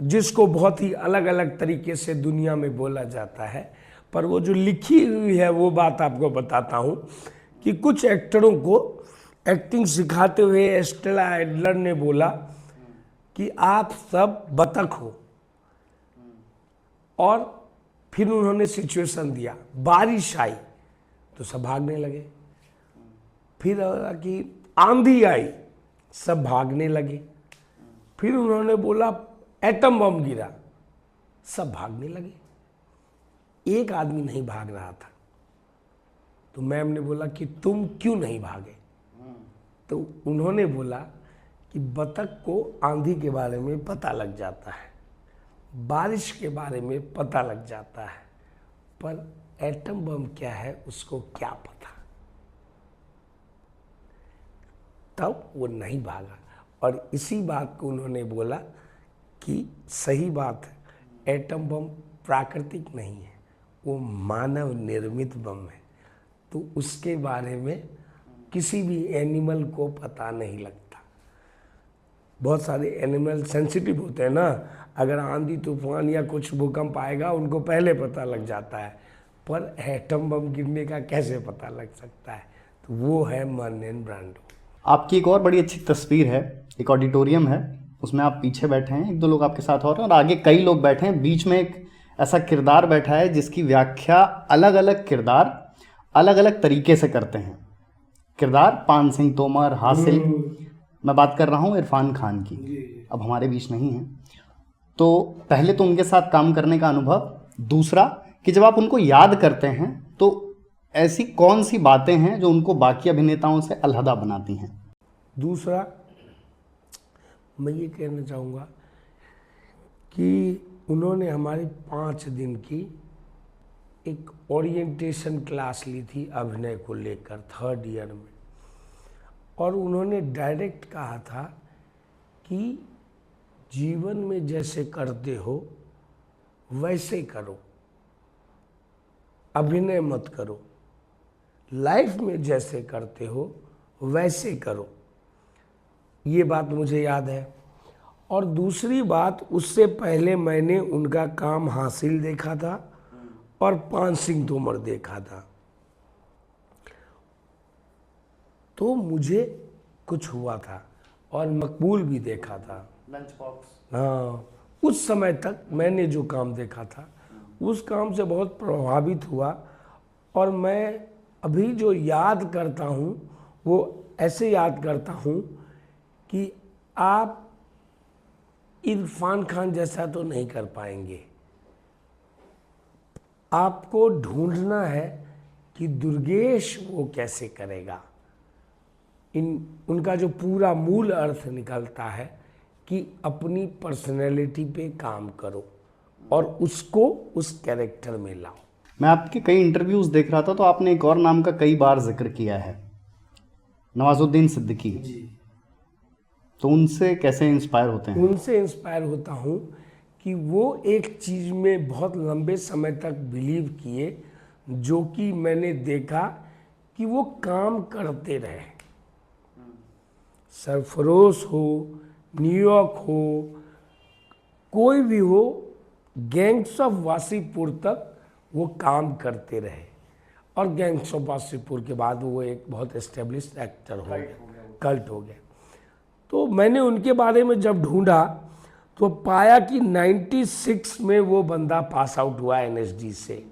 जिसको बहुत ही अलग अलग तरीके से दुनिया में बोला जाता है, पर वो जो लिखी हुई है वो बात आपको बताता हूं कि कुछ एक्टरों को एक्टिंग सिखाते हुए एस्टेला एडलर ने बोला कि आप सब बतख हो, और फिर उन्होंने सिचुएशन दिया, बारिश आई तो सब भागने लगे, फिर कि आंधी आई, सब भागने लगे, फिर उन्होंने बोला एटम बम गिरा, सब भागने लगे, एक आदमी नहीं भाग रहा था। तो मैम ने बोला कि तुम क्यों नहीं भागे? तो उन्होंने बोला कि बतख को आंधी के बारे में पता लग जाता है, बारिश के बारे में पता लग जाता है, पर एटम बम क्या है उसको क्या पता। तब वो नहीं भागा, और इसी बात को उन्होंने बोला कि सही बात है, एटम बम प्राकृतिक नहीं है, वो मानव निर्मित बम है, तो उसके बारे में किसी भी एनिमल को पता नहीं लगता। बहुत सारे एनिमल सेंसिटिव होते हैं ना, अगर आंधी तूफान या कुछ भूकंप आएगा उनको पहले पता लग जाता है, पर एटम बम गिरने का कैसे पता लग सकता है? तो वो है मर्लिन ब्रांडो।
आपकी एक और बड़ी अच्छी तस्वीर है, एक ऑडिटोरियम है, उसमें आप पीछे बैठे हैं, एक दो लोग आपके साथ और हैं, और आगे कई लोग बैठे हैं, बीच में एक ऐसा किरदार बैठा है जिसकी व्याख्या अलग अलग किरदार अलग अलग तरीके से करते हैं। किरदार पान सिंह तोमर, हासिल, मैं बात कर रहा हूँ इरफान खान की, अब हमारे बीच नहीं है। तो पहले तो उनके साथ काम करने का अनुभव, दूसरा कि जब आप उनको याद करते हैं तो ऐसी कौन सी बातें हैं जो उनको बाकी अभिनेताओं से अलहदा बनाती हैं?
दूसरा, मैं ये कहना चाहूँगा कि उन्होंने हमारी 5 दिन की एक ओरिएंटेशन क्लास ली थी अभिनय को लेकर 3rd ईयर में, और उन्होंने डायरेक्ट कहा था कि जीवन में जैसे करते हो वैसे करो, अभिनय मत करो, लाइफ में जैसे करते हो वैसे करो। ये बात मुझे याद है। और दूसरी बात, उससे पहले मैंने उनका काम हासिल देखा था और पान सिंह तोमर देखा था, तो मुझे कुछ हुआ था, और मकबूल भी देखा था।
लंच बॉक्स,
हाँ, उस समय तक मैंने जो काम देखा था उस काम से बहुत प्रभावित हुआ, और मैं अभी जो याद करता हूँ वो ऐसे याद करता हूँ कि आप इरफान खान जैसा तो नहीं कर पाएंगे, आपको ढूंढना है कि दुर्गेश वो कैसे करेगा। उनका जो पूरा मूल अर्थ निकलता है कि अपनी पर्सनैलिटी पे काम करो और उसको उस कैरेक्टर में लाओ।
मैं आपके कई इंटरव्यूज देख रहा था तो आपने एक और नाम का कई बार जिक्र किया है, नवाजुद्दीन सिद्दीकी। तो उनसे कैसे इंस्पायर होते हैं?
उनसे इंस्पायर होता हूँ कि वो एक चीज़ में बहुत लंबे समय तक बिलीव किए, जो कि मैंने देखा कि वो काम करते रहे। सरफरोश हो, न्यूयॉर्क हो, कोई भी हो, गैंग्स ऑफ वासीपुर तक वो काम करते रहे, और गैंग्स ऑफ वासीपुर के बाद वो एक बहुत एस्टेब्लिश्ड एक्टर हो गए, कल्ट हो गए। तो मैंने उनके बारे में जब ढूंढा तो पाया कि 96 में वो बंदा पास आउट हुआ NSD से,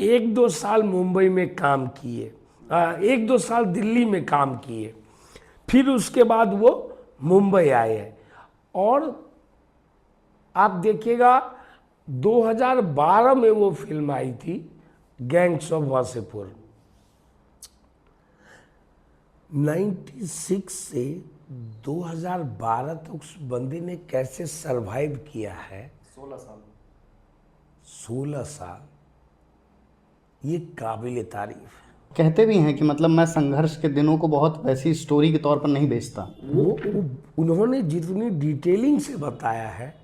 1-2 साल मुंबई में काम किए, 1-2 साल दिल्ली में काम किए, फिर उसके बाद वो मुंबई आए हैं। और आप देखिएगा 2012 में वो फिल्म आई थी गैंग्स ऑफ वासेपुर। 96 से 2012 तक उस बंदे ने कैसे सरवाइव किया है, 16 साल, ये काबिल तारीफ है।
कहते भी हैं कि मतलब मैं संघर्ष के दिनों को बहुत वैसी स्टोरी के तौर पर नहीं बेचता।
वो उन्होंने जितनी डिटेलिंग से बताया है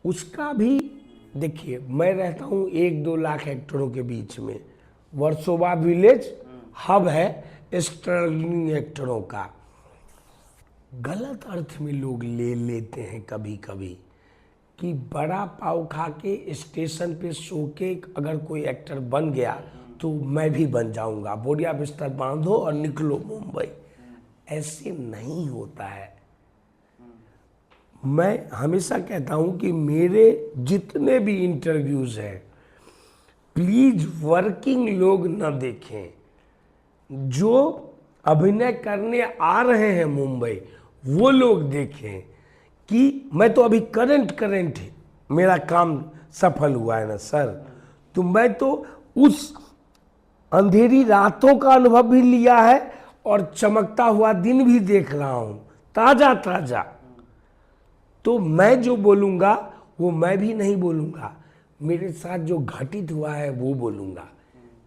उसका भी देखिए, मैं रहता हूँ 1-2 लाख एक्टरों के बीच में। वर्सोवा विलेज हब है स्ट्रगलिंग एक्टरों का। गलत अर्थ में लोग ले लेते हैं कभी कभी कि बड़ा पाव खा के स्टेशन पे सो के अगर कोई एक्टर बन गया तो मैं भी बन जाऊंगा, बोरिया बिस्तर बांधो और निकलो मुंबई। ऐसे नहीं होता है। मैं हमेशा कहता हूं कि मेरे जितने भी इंटरव्यूज हैं, प्लीज वर्किंग लोग न देखें। जो अभिनय करने आ रहे हैं मुंबई वो लोग देखें कि मैं तो अभी करंट मेरा काम सफल हुआ है ना सर, तो मैं तो उस अंधेरी रातों का अनुभव भी लिया है और चमकता हुआ दिन भी देख रहा हूं ताजा ताजा। तो मैं जो बोलूंगा वो मैं भी नहीं बोलूंगा, मेरे साथ जो घटित हुआ है वो बोलूंगा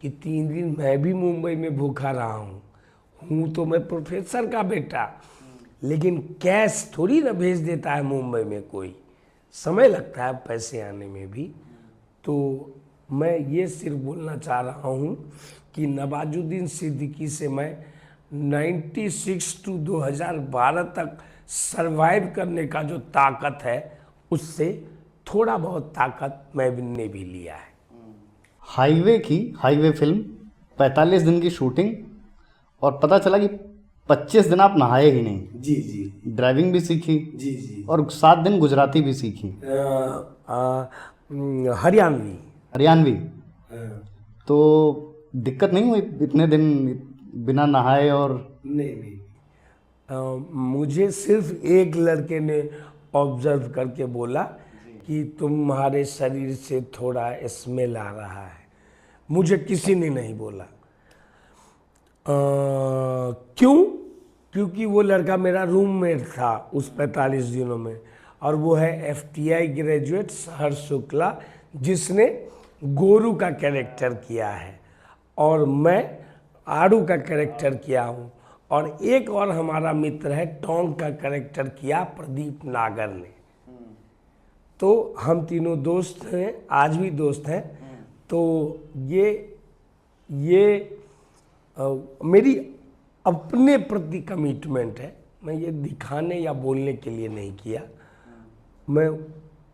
कि 3 दिन मैं भी मुंबई में भूखा रहा हूँ तो मैं प्रोफेसर का बेटा, लेकिन कैश थोड़ी ना भेज देता है मुंबई में कोई, समय लगता है पैसे आने में भी। तो मैं ये सिर्फ बोलना चाह रहा हूँ कि नवाजुद्दीन सिद्दीकी से मैं 96 to 2012 तक सरवाइव करने का जो ताकत है उससे थोड़ा बहुत ताकत मैंने भी लिया है।
हाईवे फिल्म 45 दिन की शूटिंग और पता चला कि 25 दिन आप नहाए ही नहीं।
जी जी।
ड्राइविंग भी सीखी
जी जी।
और 7 दिन गुजराती भी सीखी। हरियाणवी। तो दिक्कत नहीं हुई इतने दिन बिना नहाए? और
नहीं मुझे सिर्फ एक लड़के ने ऑब्जर्व करके बोला कि तुम्हारे शरीर से थोड़ा स्मेल आ रहा है। मुझे किसी ने नहीं बोला। क्यों? क्योंकि वो लड़का मेरा रूममेट था उस 45 दिनों में, और वो है FTI ग्रेजुएट हर्ष शुक्ला, जिसने गोरू का कैरेक्टर किया है और मैं आड़ू का कैरेक्टर किया हूँ, और एक और हमारा मित्र है टोंग का कैरेक्टर किया प्रदीप नागर ने। तो हम तीनों दोस्त हैं, आज भी दोस्त हैं। तो ये मेरी अपने प्रति कमिटमेंट है। मैं ये दिखाने या बोलने के लिए नहीं किया, मैं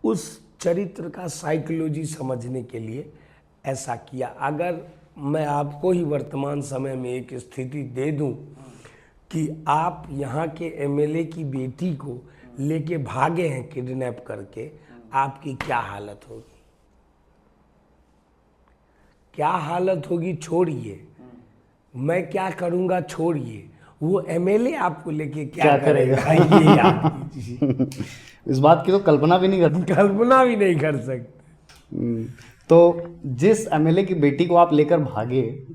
उस चरित्र का साइकोलॉजी समझने के लिए ऐसा किया। अगर मैं आपको ही वर्तमान समय में एक स्थिति दे दूं कि आप यहाँ के MLA की बेटी को लेके भागे हैं किडनैप करके, आपकी क्या हालत होगी? क्या हालत होगी छोड़िए, मैं क्या करूँगा छोड़िए, वो MLA आपको लेके क्या करेगा ये याद कीजिए।
इस बात की तो कल्पना भी नहीं
कर सकते।
तो जिस MLA की बेटी को आप लेकर भागे,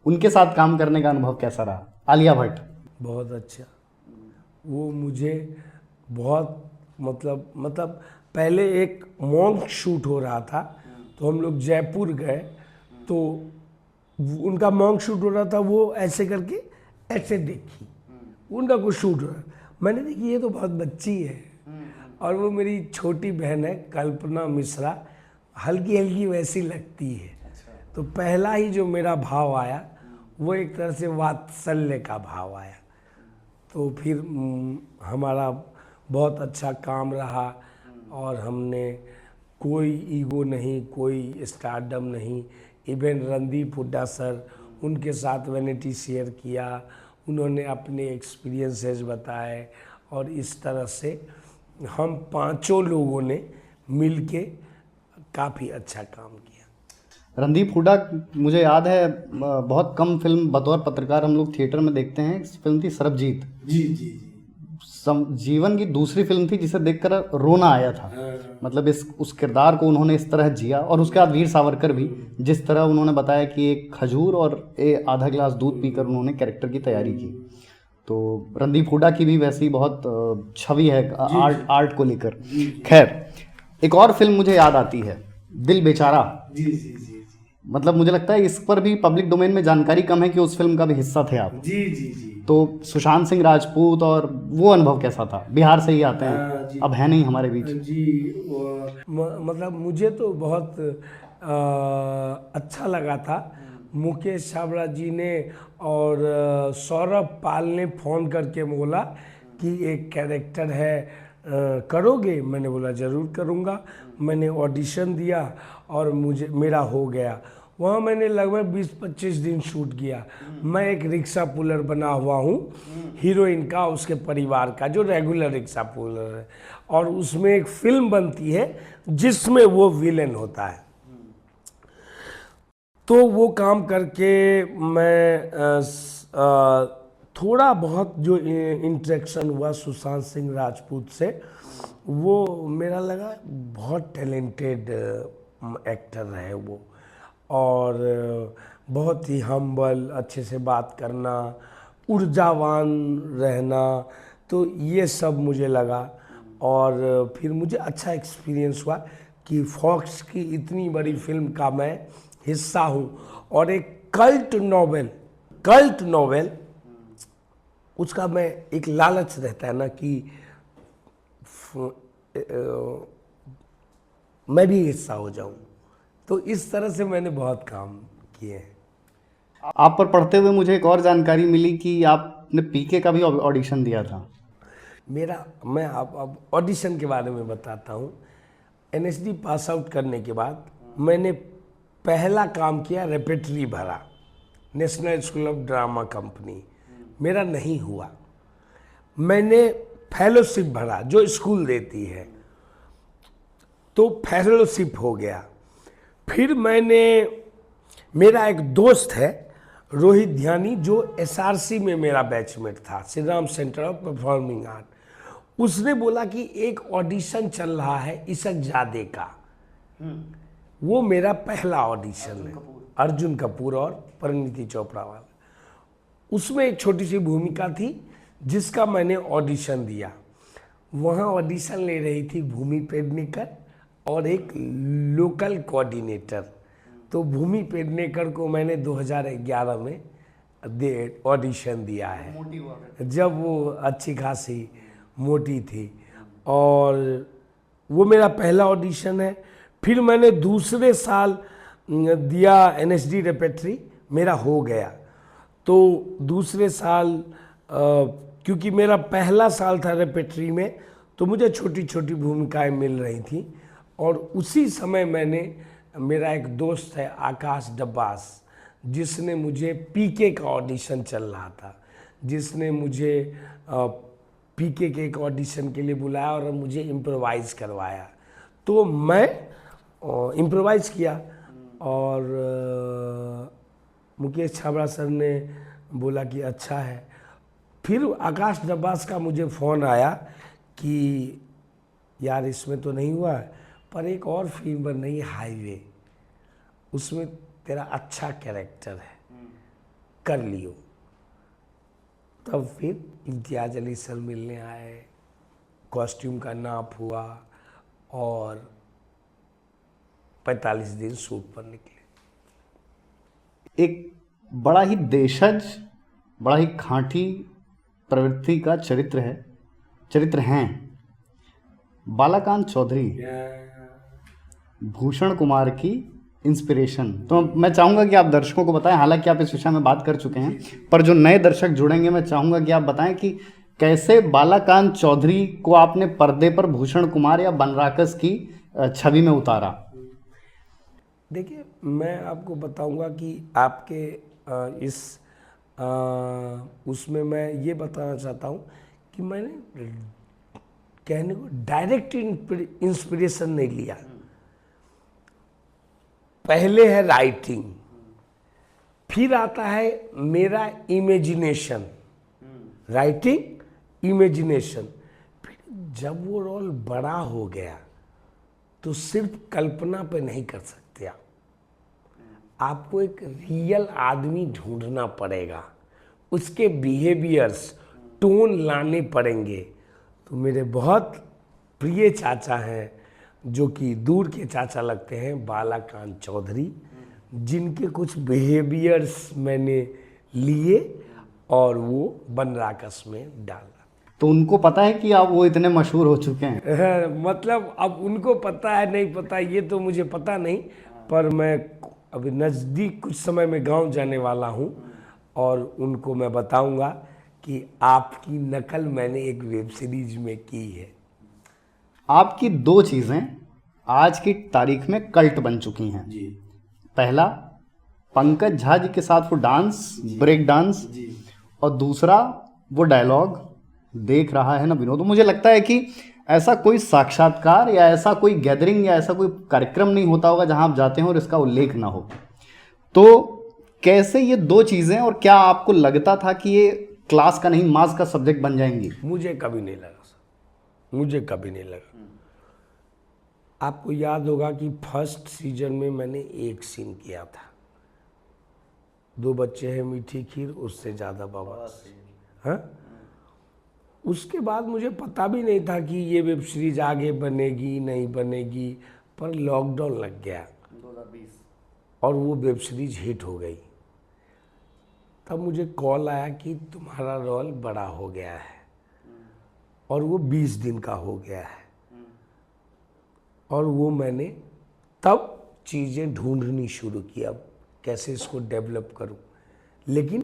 उनके साथ काम करने का अनुभव कैसा रहा? आलिया भट्ट।
बहुत अच्छा। वो मुझे बहुत मतलब पहले एक मॉन्क शूट हो रहा था, तो हम लोग जयपुर गए, तो उनका मॉन्क शूट हो रहा था, वो ऐसे करके ऐसे देखी, उनका कुछ शूट हो रहा, मैंने देखी ये तो बहुत बच्ची है, और वो मेरी छोटी बहन है कल्पना मिश्रा, हल्की हल्की वैसी लगती है। तो पहला ही जो मेरा भाव आया वो एक तरह से वात्सल्य का भाव आया। तो फिर हमारा बहुत अच्छा काम रहा, और हमने कोई ईगो नहीं, कोई स्टारडम नहीं। इवन रणदीप हुड्डा सर, उनके साथ वैनिटी शेयर किया, उन्होंने अपने एक्सपीरियंसेस बताए, और इस तरह से हम 5 लोगों ने मिलके काफ़ी अच्छा काम किया।
रणदीप हुड्डा, मुझे याद है बहुत कम फिल्म बतौर पत्रकार हम लोग थिएटर में देखते हैं, फिल्म थी सरबजीत।
जी जी जी।
जीवन की दूसरी फिल्म थी जिसे देखकर रोना आया था। मतलब उस किरदार को उन्होंने इस तरह जिया, और उसके बाद वीर सावरकर भी, जिस तरह उन्होंने बताया कि एक खजूर और आधा गिलास दूध पीकर उन्होंने कैरेक्टर की तैयारी की। तो रणदीप हुड्डा की भी वैसी बहुत छवि है आर्ट को लेकर। खैर, एक और फिल्म मुझे याद आती है, दिल बेचारा।
जी जी जी।
मतलब मुझे लगता है इस पर भी पब्लिक डोमेन में जानकारी कम है कि उस फिल्म का भी हिस्सा थे आप।
जी जी जी।
तो सुशांत सिंह राजपूत और वो अनुभव कैसा था? बिहार से ही आते
हाँ
हैं,
जी।
अब है नहीं हमारे बीच।
जी मतलब मुझे तो बहुत अच्छा लगा था। मुकेश छाबड़ा जी ने और सौरभ पाल ने फ़ोन करके बोला कि एक कैरेक्टर है, करोगे? मैंने बोला ज़रूर करूँगा। मैंने ऑडिशन दिया और मेरा हो गया। वहाँ मैंने लगभग 20-25 दिन शूट किया। मैं एक रिक्शा पुलर बना हुआ हूँ, हीरोइन का, उसके परिवार का, जो रेगुलर रिक्शा पुलर है। और उसमें एक फिल्म बनती है जिसमें वो विलेन होता है। तो वो काम करके मैं थोड़ा बहुत जो इंटरेक्शन हुआ सुशांत सिंह राजपूत से, वो मेरा लगा बहुत टैलेंटेड एक्टर है वो। और बहुत ही हम्बल, अच्छे से बात करना, ऊर्जावान रहना, तो ये सब मुझे लगा। और फिर मुझे अच्छा एक्सपीरियंस हुआ कि फॉक्स की इतनी बड़ी फिल्म का मैं हिस्सा हूँ। और एक कल्ट नॉवेल, उसका मैं एक लालच रहता है ना कि मैं भी हिस्सा हो जाऊं। तो इस तरह से मैंने बहुत काम किए हैं।
आप पर पढ़ते हुए मुझे एक और जानकारी मिली कि आपने पीके का भी ऑडिशन दिया था।
मैं अब ऑडिशन के बारे में बताता हूँ। एनएसडी पास आउट करने के बाद मैंने पहला काम किया, रेपेटरी भरा, national school of drama company. मेरा नहीं हुआ। मैंने फेलोशिप भरा जो स्कूल देती है, तो फेलोशिप हो गया। फिर मेरा एक दोस्त है रोहित ध्यानी, जो एसआरसी में मेरा बैचमेट था, Shri Ram centre of performing art. उसने बोला कि एक ऑडिशन चल रहा है इसक जादे का। वो मेरा पहला ऑडिशन है, अर्जुन कपूर और परिणीति चोपड़ा वाला। उसमें एक छोटी सी भूमिका थी जिसका मैंने ऑडिशन दिया। वहाँ ऑडिशन ले रही थी भूमि पेडनेकर और एक लोकल कोऑर्डिनेटर। तो भूमि पेडनेकर को मैंने 2011 में ऑडिशन दिया है, जब वो अच्छी खासी मोटी थी। और वो मेरा पहला ऑडिशन है। फिर मैंने दूसरे साल दिया एनएसडी रेपेटरी, मेरा हो गया। तो दूसरे साल क्योंकि मेरा पहला साल था रेपेटरी में, तो मुझे छोटी छोटी भूमिकाएं मिल रही थी। और उसी समय मेरा एक दोस्त है आकाश डब्बास, जिसने मुझे पीके का ऑडिशन चल रहा था, जिसने मुझे पीके के एक ऑडिशन के लिए बुलाया और मुझे इम्प्रोवाइज़ करवाया। तो मैं इम्प्रोवाइज़ किया और मुकेश छाबड़ा सर ने बोला कि अच्छा है। फिर आकाश डब्बास का मुझे फ़ोन आया कि यार इसमें तो नहीं हुआ है, पर एक और फिल्म बन रही है हाईवे, उसमें तेरा अच्छा कैरेक्टर है, कर लियो। तब फिर इम्तियाज़ अली सर मिलने आए, कॉस्ट्यूम का नाप हुआ और 45 दिन शूट पर निकले।
एक बड़ा ही देशज, बड़ा ही खांटी प्रवृत्ति का चरित्र हैं बालाकांत चौधरी, भूषण कुमार की इंस्पिरेशन। तो मैं चाहूँगा कि आप दर्शकों को बताएं, हालांकि आप इस विषय में बात कर चुके हैं, पर जो नए दर्शक जुड़ेंगे मैं चाहूँगा कि आप बताएं कि कैसे बालाकांत चौधरी को आपने पर्दे पर भूषण कुमार या बनराकस की छवि में उतारा।
देखिए, मैं आपको बताऊंगा कि आपके उसमें मैं ये बताना चाहता हूँ कि मैंने कहने को डायरेक्ट इंस्पिरेशन नहीं लिया। पहले है राइटिंग, फिर आता है मेरा इमेजिनेशन, राइटिंग, इमेजिनेशन। फिर जब वो रोल बड़ा हो गया तो सिर्फ कल्पना पे नहीं कर सकते आप, आपको एक रियल आदमी ढूंढना पड़ेगा, उसके बिहेवियर्स, टोन लाने पड़ेंगे। तो मेरे बहुत प्रिय चाचा हैं, जो कि दूर के चाचा लगते हैं, बालाकांत चौधरी, जिनके कुछ बिहेवियर्स मैंने लिए और वो बनराकस में डाला।
तो उनको पता है कि आप वो इतने मशहूर हो चुके हैं?
मतलब अब उनको पता है नहीं पता ये तो मुझे पता नहीं, पर मैं अभी नज़दीक कुछ समय में गांव जाने वाला हूं और उनको मैं बताऊंगा कि आपकी नकल मैंने एक वेब सीरीज में की है।
आपकी दो चीज़ें आज की तारीख में कल्ट बन चुकी हैं।
जी
पहला, पंकज झा जी के साथ वो डांस, ब्रेक डांस, और दूसरा वो डायलॉग देख रहा है ना विनोद। तो मुझे लगता है कि ऐसा कोई साक्षात्कार या ऐसा कोई गैदरिंग या ऐसा कोई कार्यक्रम नहीं होता होगा जहां आप जाते हो और इसका उल्लेख ना हो। तो कैसे ये दो चीज़ें, और क्या आपको लगता था कि ये क्लास का नहीं मास का सब्जेक्ट बन जाएंगी?
मुझे कभी नहीं लगा सर, मुझे कभी नहीं लगा। आपको याद होगा कि फर्स्ट सीजन में मैंने एक सीन किया था, 2 बच्चे हैं मीठी खीर उससे ज़्यादा बवास। हाँ, उसके बाद मुझे पता भी नहीं था कि ये वेब सीरीज आगे बनेगी नहीं बनेगी, पर लॉकडाउन लग गया
2020
और वो वेब सीरीज हिट हो गई। तब मुझे कॉल आया कि तुम्हारा रोल बड़ा हो गया है और वो 20 दिन का हो गया है। और वो मैंने तब चीज़ें ढूंढनी शुरू की, अब कैसे इसको डेवलप करूं। लेकिन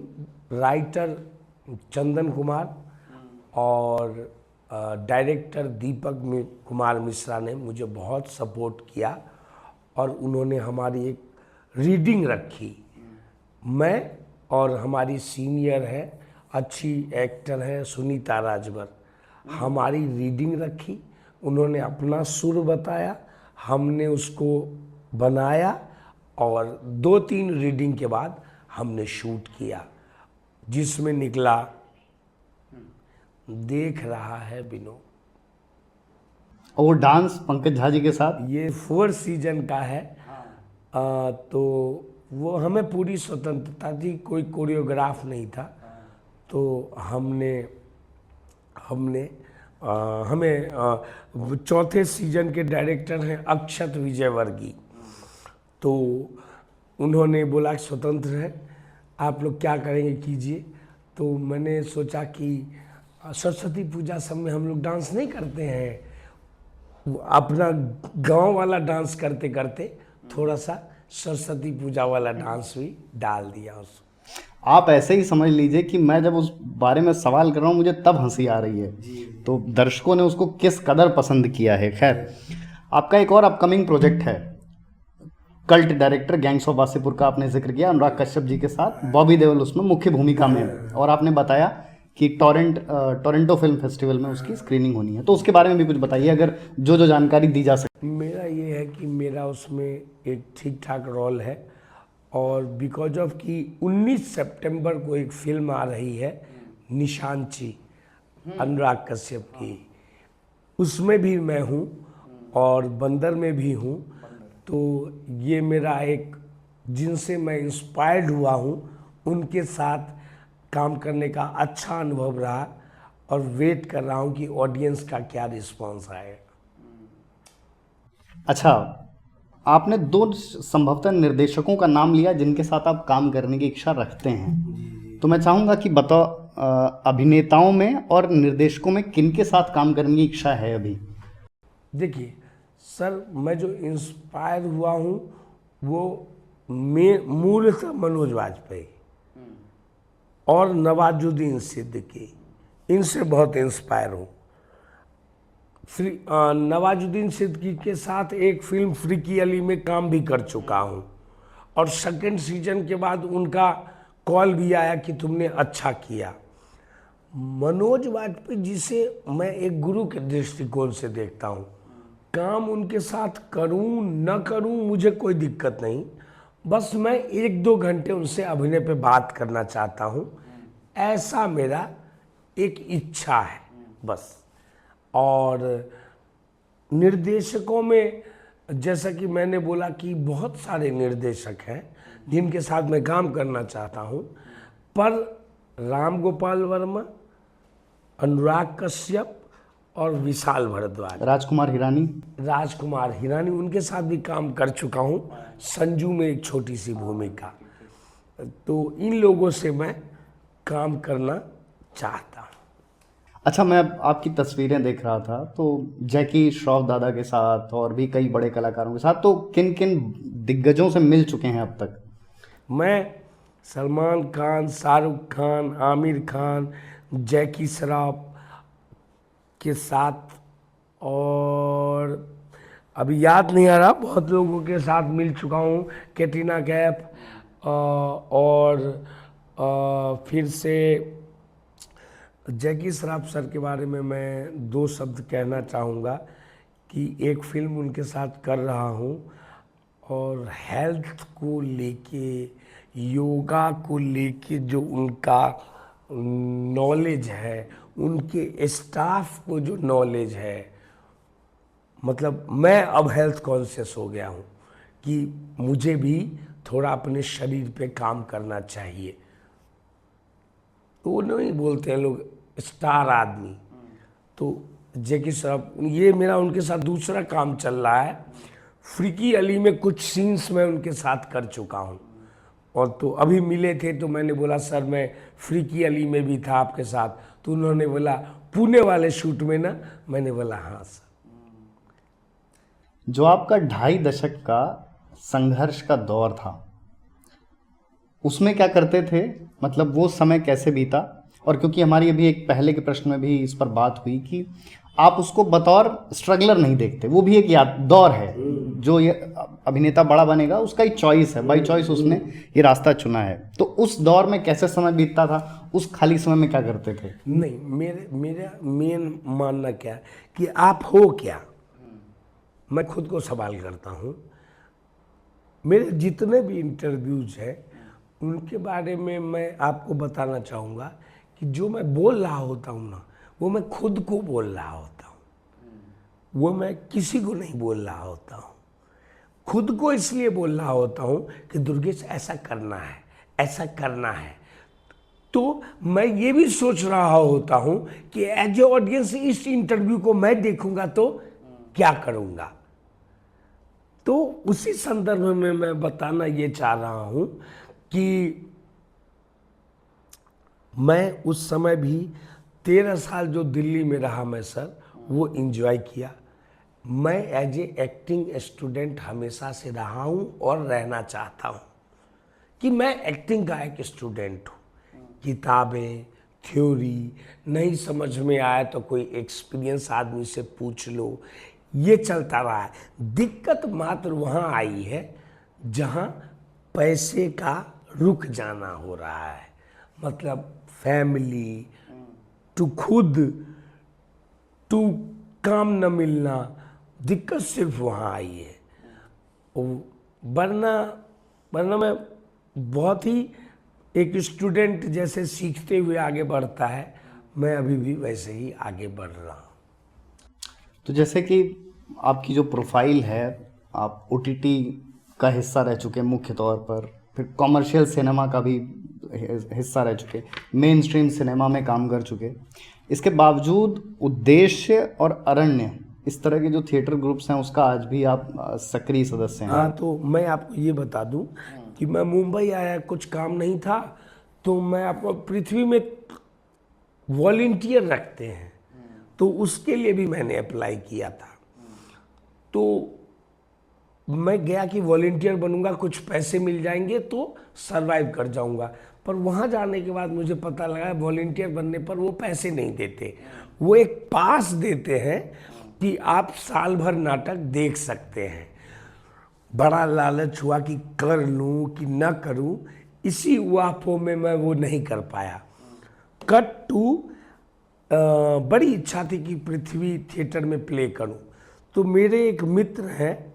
राइटर चंदन कुमार और डायरेक्टर दीपक कुमार मिश्रा ने मुझे बहुत सपोर्ट किया और उन्होंने हमारी एक रीडिंग रखी। मैं और हमारी सीनियर है, अच्छी एक्टर है सुनीता राजभर, हमारी रीडिंग रखी। उन्होंने अपना सुर बताया, हमने उसको बनाया और 2-3 रीडिंग के बाद हमने शूट किया, जिसमें निकला देख रहा है विनोद।
और वो डांस पंकज झा जी के साथ?
ये 4 सीजन का है। तो वो हमें पूरी स्वतंत्रता थी, कोई कोरियोग्राफ नहीं था। तो हमें चौथे सीजन के डायरेक्टर हैं अक्षत विजयवर्गीय। तो उन्होंने बोला कि स्वतंत्र है, आप लोग क्या करेंगे कीजिए। तो मैंने सोचा कि सरस्वती पूजा सब में हम लोग डांस नहीं करते हैं, अपना गांव वाला डांस करते करते थोड़ा सा सरस्वती पूजा वाला डांस भी डाल दिया उसमें।
आप ऐसे ही समझ लीजिए कि मैं जब उस बारे में सवाल कर रहा हूँ मुझे तब हंसी आ रही है, तो दर्शकों ने उसको किस कदर पसंद किया है। खैर, आपका एक और अपकमिंग प्रोजेक्ट है, cult director gangs of Wasseypur का आपने जिक्र किया, अनुराग कश्यप जी के साथ, बॉबी देओल उसमें मुख्य भूमिका में, और आपने बताया कि टोरंटो फिल्म फेस्टिवल में उसकी स्क्रीनिंग होनी है। तो उसके बारे में भी कुछ बताइए, अगर जो जानकारी दी जा सके।
मेरा ये है कि मेरा उसमें एक ठीक ठाक रोल है, और बिकॉज ऑफ कि 19 सितंबर को एक फिल्म आ रही है निशांची अनुराग कश्यप की, उसमें भी मैं हूँ और बंदर में भी हूँ। तो ये मेरा एक, जिनसे मैं इंस्पायर्ड हुआ हूँ उनके साथ काम करने का अच्छा अनुभव रहा, और वेट कर रहा हूँ कि ऑडियंस का क्या रिस्पांस आएगा।
अच्छा, आपने 2 संभवतः निर्देशकों का नाम लिया जिनके साथ आप काम करने की इच्छा रखते हैं। तो मैं चाहूँगा कि बताओ, अभिनेताओं में और निर्देशकों में किनके साथ काम करने की इच्छा है अभी?
देखिए सर, मैं जो इंस्पायर हुआ हूँ वो मूलतः मनोज वाजपेयी और नवाजुद्दीन सिद्दीकी, इनसे बहुत इंस्पायर हूँ। नवाजुद्दीन सिद्दीकी के साथ एक फिल्म फ्रीकी अली में काम भी कर चुका हूँ, और सेकंड सीजन के बाद उनका कॉल भी आया कि तुमने अच्छा किया। मनोज वाजपेयी जी से मैं एक गुरु के दृष्टिकोण से देखता हूँ, काम उनके साथ करूँ न करूँ मुझे कोई दिक्कत नहीं, बस मैं 1-2 घंटे उनसे अभिनय पे बात करना चाहता हूँ, ऐसा मेरा एक इच्छा है बस। और निर्देशकों में जैसा कि मैंने बोला कि बहुत सारे निर्देशक हैं जिनके साथ मैं काम करना चाहता हूँ, पर राम गोपाल वर्मा, अनुराग कश्यप और विशाल भारद्वाज।
राजकुमार हिरानी।
राजकुमार हिरानी, उनके साथ भी काम कर चुका हूँ, संजू में एक छोटी सी भूमिका। तो इन लोगों से मैं काम करना चाहता हूँ।
अच्छा, मैं आपकी तस्वीरें देख रहा था तो जैकी श्रॉफ दादा के साथ और भी कई बड़े कलाकारों के साथ, तो किन किन दिग्गजों से मिल चुके हैं अब तक?
मैं सलमान खान, शाहरुख खान, आमिर खान, जैकी श्रॉफ के साथ, और अभी याद नहीं आ रहा, बहुत लोगों के साथ मिल चुका हूँ। कैटरीना कैफ, और फिर से जैकी श्रॉफ सर के बारे में मैं दो शब्द कहना चाहूँगा कि एक फिल्म उनके साथ कर रहा हूँ, और हेल्थ को लेके, योगा को लेके जो उनका नॉलेज है, उनके स्टाफ को जो नॉलेज है, मतलब मैं अब हेल्थ कॉन्शियस हो गया हूँ कि मुझे भी थोड़ा अपने शरीर पे काम करना चाहिए। तो वो नहीं बोलते हैं लोग स्टार आदमी, तो जैकी श्रॉफ, ये मेरा उनके साथ दूसरा काम चल रहा है। फ्रीकी अली में कुछ सीन्स मैं उनके साथ कर चुका हूँ, और तो अभी मिले थे तो मैंने बोला सर मैं फ्रीकी अली में भी था आपके साथ, तो उन्होंने बोला पुणे वाले शूट में ना, मैंने बोला हाँ सर।
जो आपका 2.5 दशक का संघर्ष का दौर था, उसमें क्या करते थे? मतलब वो समय कैसे बीता? और क्योंकि हमारी अभी एक पहले के प्रश्न में भी इस पर बात हुई कि आप उसको बतौर स्ट्रगलर नहीं देखते, वो भी एक याद दौर है। जो ये अभिनेता बड़ा बनेगा उसका ही चॉइस है, बाई चॉइस उसने ये रास्ता चुना है। तो उस दौर में कैसे समय बीतता था? उस खाली समय में क्या करते थे?
नहीं, मेरा मेन मानना क्या है कि आप हो क्या, मैं खुद को सवाल करता हूँ। मेरे जितने भी इंटरव्यूज हैं उनके बारे में मैं आपको बताना चाहूँगा कि जो मैं बोल रहा होता हूँ ना, वो मैं खुद को बोल रहा होता हूँ, वो मैं किसी को नहीं बोल रहा होता हूँ। खुद को इसलिए बोल रहा होता हूँ कि दुर्गेश ऐसा करना है, ऐसा करना है। तो मैं ये भी सोच रहा होता हूँ कि एज ए ऑडियंस इस इंटरव्यू को मैं देखूंगा तो क्या करूँगा। तो उसी संदर्भ में मैं बताना ये चाह रहा हूँ कि मैं उस समय भी 13 साल जो दिल्ली में रहा मैं सर, वो एंजॉय किया। मैं एज ए एक्टिंग स्टूडेंट हमेशा से रहा हूँ और रहना चाहता हूँ कि मैं एक्टिंग का एक स्टूडेंट हूँ। किताबें, थ्योरी नहीं समझ में आया तो कोई एक्सपीरियंस आदमी से पूछ लो, ये चलता रहा है। दिक्कत मात्र वहाँ आई है जहाँ पैसे का रुक जाना हो रहा है, मतलब फैमिली टू खुद टू काम न मिलना, दिक्कत सिर्फ वहाँ आई है। वरना मैं बहुत ही एक स्टूडेंट जैसे सीखते हुए आगे बढ़ता है, मैं अभी भी वैसे ही आगे बढ़ रहा हूँ।
तो जैसे कि आपकी जो प्रोफाइल है, आप ओटीटी का हिस्सा रह चुके मुख्य तौर पर, फिर कॉमर्शियल सिनेमा का भी हिस्सा रह चुके, मेन स्ट्रीम सिनेमा में काम कर चुके। इसके बावजूद उद्देश्य और अरण्य, इस तरह के जो थिएटर ग्रुप्स हैं, उसका आज भी आप सक्रिय सदस्य हैं।
हाँ, तो मैं आपको ये बता दूं कि मैं मुंबई आया, कुछ काम नहीं था, तो मैं आपको पृथ्वी में वॉलेंटियर रखते हैं, तो उसके लिए भी मैंने अप्लाई किया था। तो मैं गया कि वॉलेंटियर बनूंगा, कुछ पैसे मिल जाएंगे तो सरवाइव कर जाऊंगा। पर वहाँ जाने के बाद मुझे पता लगा वॉलेंटियर बनने पर वो पैसे नहीं देते, वो एक पास देते हैं कि आप साल भर नाटक देख सकते हैं। बड़ा लालच हुआ कि कर लूँ कि ना करूँ, इसी वाफों में मैं वो नहीं कर पाया। कट टू बड़ी इच्छा थी कि पृथ्वी थिएटर में प्ले करूँ। तो मेरे एक मित्र हैं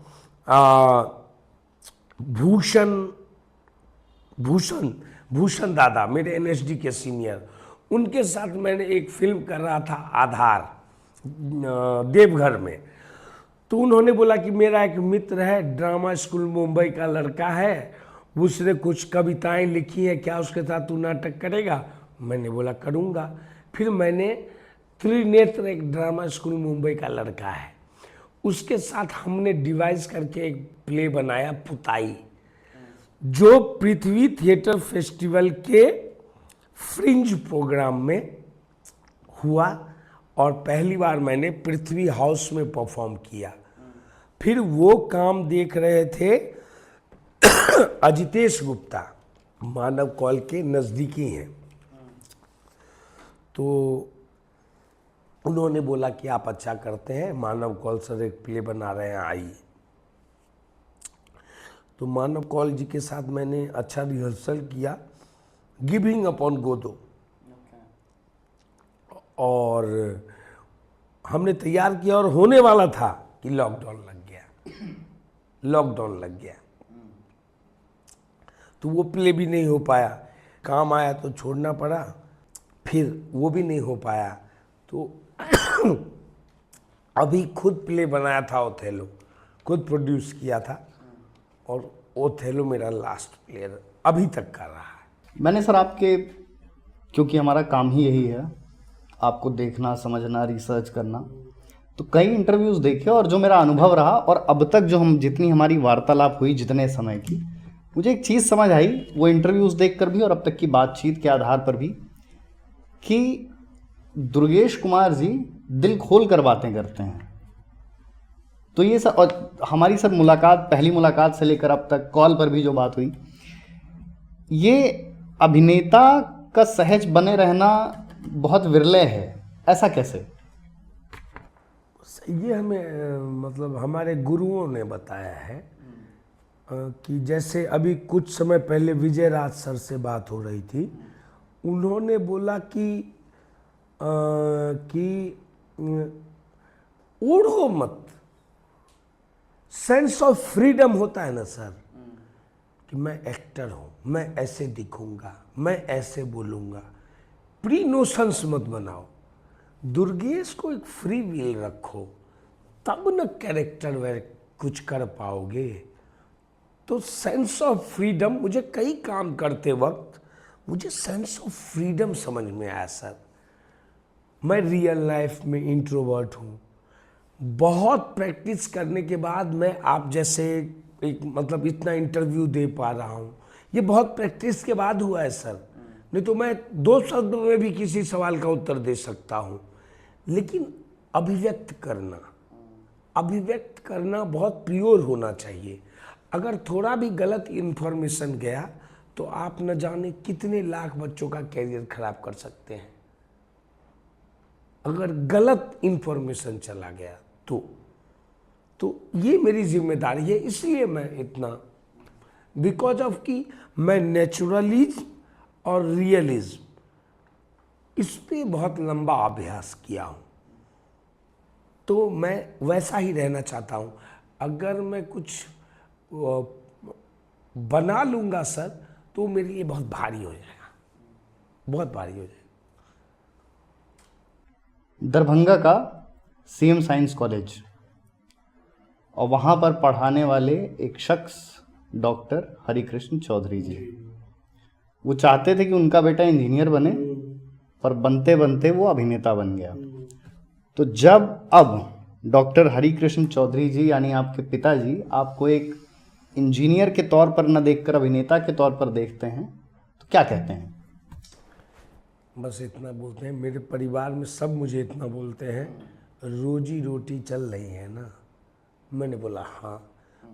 भूषण दादा, मेरे एनएसडी के सीनियर, उनके साथ मैंने एक फिल्म कर रहा था आधार, देवघर में। तो उन्होंने बोला कि मेरा एक मित्र है, ड्रामा स्कूल मुंबई का लड़का है, उसने कुछ कविताएं लिखी हैं, क्या उसके साथ तू नाटक करेगा? मैंने बोला करूँगा। फिर मैंने त्रिनेत्र एक ड्रामा स्कूल मुंबई का लड़का है, उसके साथ हमने डिवाइस करके एक प्ले बनाया पुताई, जो पृथ्वी थिएटर फेस्टिवल के फ्रिंज प्रोग्राम में हुआ और पहली बार मैंने पृथ्वी हाउस में परफॉर्म किया। फिर वो काम देख रहे थे अजितेश गुप्ता, मानव कॉल के नज़दीकी हैं, तो उन्होंने बोला कि आप अच्छा करते हैं, मानव कौल सर एक प्ले बना रहे हैं, आइए। तो मानव कौल जी के साथ मैंने अच्छा रिहर्सल किया, गिविंग अपॉन गोदो, और हमने तैयार किया और होने वाला था कि लॉकडाउन लग गया, तो वो प्ले भी नहीं हो पाया, काम आया तो छोड़ना पड़ा, फिर वो भी नहीं हो पाया, तो अभी खुद प्ले बनाया था ओथेलो, खुद प्रोड्यूस किया था, और ओथेलो मेरा लास्ट प्ले अभी तक का रहा है।
मैंने सर आपके, क्योंकि हमारा काम ही यही है आपको देखना, समझना, रिसर्च करना, तो कई इंटरव्यूज़ देखे और जो मेरा अनुभव रहा और अब तक जो हम जितनी हमारी वार्तालाप हुई जितने समय की, मुझे एक चीज़ समझ आई वो इंटरव्यूज़ देखकर भी और अब तक की बातचीत के आधार पर भी, कि दुर्गेश कुमार जी दिल खोल कर बातें करते हैं। तो ये सर, और हमारी सर मुलाकात, पहली मुलाकात से लेकर अब तक कॉल पर भी जो बात हुई, ये अभिनेता का सहज बने रहना बहुत विरले है, ऐसा कैसे?
ये हमें मतलब हमारे गुरुओं ने बताया है कि जैसे अभी कुछ समय पहले विजय राज सर से बात हो रही थी, उन्होंने बोला कि ओढ़ो मत, सेंस ऑफ फ्रीडम होता है ना सर, कि मैं एक्टर हूँ, मैं ऐसे दिखूंगा, मैं ऐसे बोलूँगा, प्री नोशंस मत बनाओ, दुर्गेश को एक फ्री विल रखो, तब न कैरेक्टर वे कुछ कर पाओगे। तो सेंस ऑफ फ्रीडम, मुझे कई काम करते वक्त मुझे सेंस ऑफ फ्रीडम समझ में आया सर। मैं रियल लाइफ में इंट्रोवर्ट हूँ, बहुत प्रैक्टिस करने के बाद मैं आप जैसे एक मतलब इतना इंटरव्यू दे पा रहा हूँ, ये बहुत प्रैक्टिस के बाद हुआ है सर, नहीं तो मैं 2 शब्दों में भी किसी सवाल का उत्तर दे सकता हूँ। लेकिन अभिव्यक्त करना बहुत प्योर होना चाहिए। अगर थोड़ा भी गलत इन्फॉर्मेशन गया तो आप न जाने कितने लाख बच्चों का कैरियर खराब कर सकते हैं, अगर गलत इन्फॉर्मेशन चला गया तो ये मेरी जिम्मेदारी है। इसलिए मैं इतना, बिकॉज ऑफ कि मैं नेचुरलिज्म और रियलिज्म इस पे बहुत लंबा अभ्यास किया हूँ, तो मैं वैसा ही रहना चाहता हूँ। अगर मैं कुछ बना लूँगा सर तो मेरे लिए बहुत भारी हो जाएगा, बहुत भारी हो जाएगा।
दरभंगा का सीएम साइंस कॉलेज, और वहाँ पर पढ़ाने वाले एक शख्स डॉक्टर हरिकृष्ण चौधरी जी, वो चाहते थे कि उनका बेटा इंजीनियर बने, पर बनते बनते वो अभिनेता बन गया। तो जब अब डॉक्टर हरिकृष्ण चौधरी जी यानी आपके पिताजी आपको एक इंजीनियर के तौर पर न देखकर अभिनेता के तौर पर देखते हैं, तो क्या कहते हैं?
बस इतना बोलते हैं, मेरे परिवार में सब मुझे इतना बोलते हैं, रोजी रोटी चल रही है ना। मैंने बोला हाँ,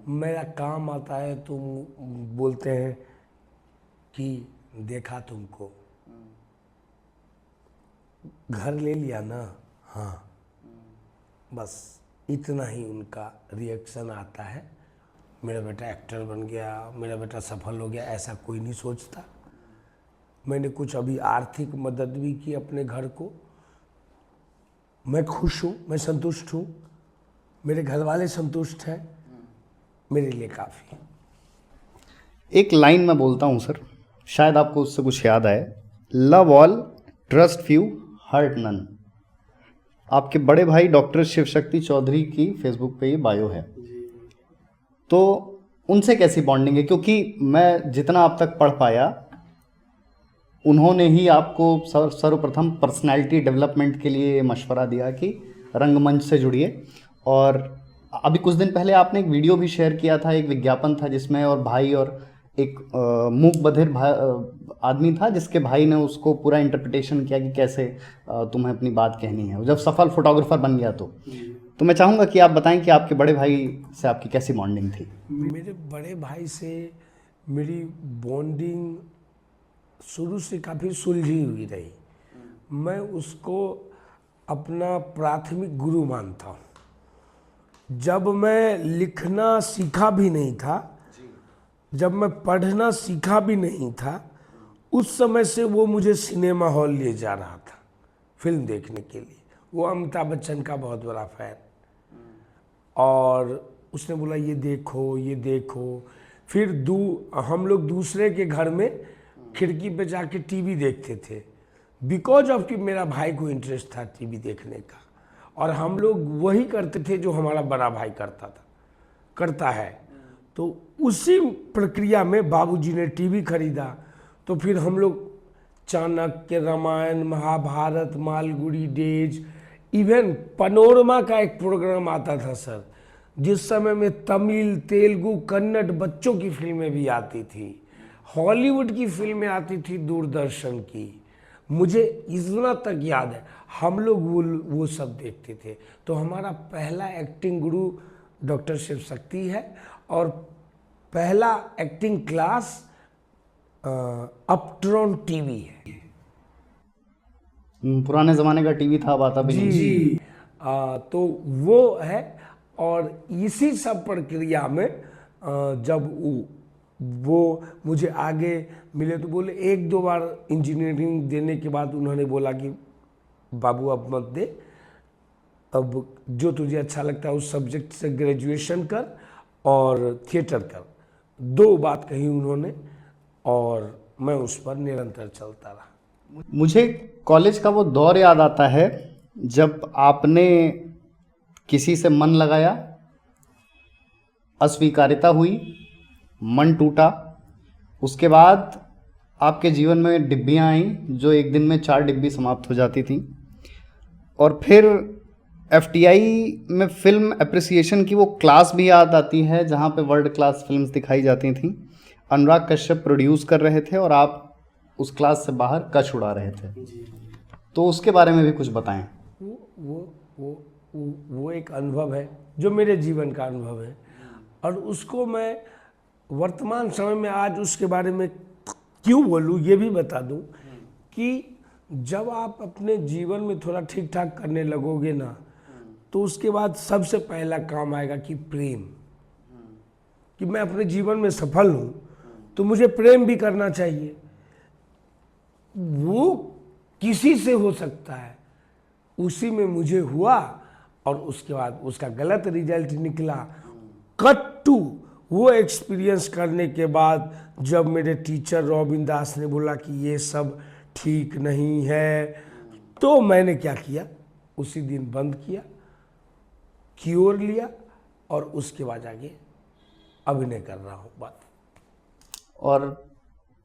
मेरा काम आता है तो बोलते हैं कि देखा तुमको, घर ले लिया ना, हाँ, बस इतना ही उनका रिएक्शन आता है। मेरा बेटा एक्टर बन गया, मेरा बेटा सफल हो गया, ऐसा कोई नहीं सोचता। मैंने कुछ अभी आर्थिक मदद भी की अपने घर को, मैं खुश हूँ, मैं संतुष्ट हूँ, मेरे घर वाले संतुष्ट हैं, मेरे लिए काफ़ी।
एक लाइन मैं बोलता हूँ सर, शायद आपको उससे कुछ याद आए, love all, trust few, hurt none. आपके बड़े भाई डॉक्टर शिवशक्ति चौधरी की फेसबुक पे ये बायो है, तो उनसे कैसी बॉन्डिंग है? क्योंकि मैं जितना अब तक पढ़ पाया, उन्होंने ही आपको सर्वप्रथम पर्सनालिटी डेवलपमेंट के लिए मशवरा दिया कि रंगमंच से जुड़िए। और अभी कुछ दिन पहले आपने एक वीडियो भी शेयर किया था, एक विज्ञापन था जिसमें और भाई और एक मूक बधिर आदमी था जिसके भाई ने उसको पूरा इंटरप्रिटेशन किया कि कैसे तुम्हें अपनी बात कहनी है, जब सफल फोटोग्राफर बन गया। तो मैं चाहूँगा कि आप बताएं कि आपके बड़े भाई से आपकी कैसी बॉन्डिंग थी।
मेरे बड़े भाई से मेरी बॉन्डिंग शुरू से काफ़ी सुलझी हुई रही। मैं उसको अपना प्राथमिक गुरु मानता हूँ। जब मैं लिखना सीखा भी नहीं था, जब मैं पढ़ना सीखा भी नहीं था, उस समय से वो मुझे सिनेमा हॉल ले जा रहा था फिल्म देखने के लिए। वो अमिताभ बच्चन का बहुत बड़ा फैन, और उसने बोला ये देखो ये देखो। फिर हम लोग दूसरे के घर में खिड़की पे जाके टीवी देखते थे, बिकॉज ऑफ कि मेरा भाई को इंटरेस्ट था टीवी देखने का, और हम लोग वही करते थे जो हमारा बड़ा भाई करता है। तो उसी प्रक्रिया में बाबूजी ने टीवी खरीदा, तो फिर हम लोग Chanakya, Ramayan, Mahabharat, Malgudi days, even Panorama का एक प्रोग्राम आता था सर, जिस समय में तमिल, तेलुगु, कन्नड़ बच्चों की फिल्में भी आती थी, हॉलीवुड की फिल्में आती थी दूरदर्शन की। मुझे इतना तक याद है हम लोग वो सब देखते थे। तो हमारा पहला एक्टिंग गुरु डॉक्टर शिव शक्ति है, और पहला एक्टिंग क्लास अपट्रॉन टीवी है।
पुराने ज़माने का टीवी था, बात अभी नहीं।
जी तो वो है। और इसी सब प्रक्रिया में जब वो मुझे आगे मिले तो बोले, एक दो बार इंजीनियरिंग देने के बाद उन्होंने बोला कि बाबू अब मत दे, अब जो तुझे अच्छा लगता है उस सब्जेक्ट से ग्रेजुएशन कर और थिएटर कर। दो बात कही उन्होंने, और मैं उस पर निरंतर चलता रहा।
मुझे कॉलेज का वो दौर याद आता है जब आपने किसी से मन लगाया, अस्वीकारिता हुई, मन टूटा, उसके बाद आपके जीवन में डिब्बियाँ आईं जो एक दिन में 4 डिब्बी समाप्त हो जाती थी, और फिर एफटीआई में फिल्म एप्रिसिएशन की वो क्लास भी याद आती है जहाँ पे वर्ल्ड क्लास फिल्म्स दिखाई जाती थी। अनुराग कश्यप प्रोड्यूस कर रहे थे और आप उस क्लास से बाहर कच उड़ा रहे थे, तो उसके बारे में भी कुछ बताएं।
वो एक अनुभव है जो मेरे जीवन का अनुभव है, और उसको मैं वर्तमान समय में आज उसके बारे में क्यों बोलूँ ये भी बता दूँ कि जब आप अपने जीवन में थोड़ा ठीक ठाक करने लगोगे ना, तो उसके बाद सबसे पहला काम आएगा कि प्रेम, कि मैं अपने जीवन में सफल हूँ तो मुझे प्रेम भी करना चाहिए। वो किसी से हो सकता है, उसी में मुझे हुआ, और उसके बाद उसका गलत रिजल्ट निकला। कट टू वो एक्सपीरियंस करने के बाद जब मेरे टीचर रॉबिन दास ने बोला कि ये सब ठीक नहीं है, तो मैंने क्या किया, उसी दिन बंद किया, क्योर लिया, और उसके बाद आगे अभिनय कर रहा हूँ बात।
और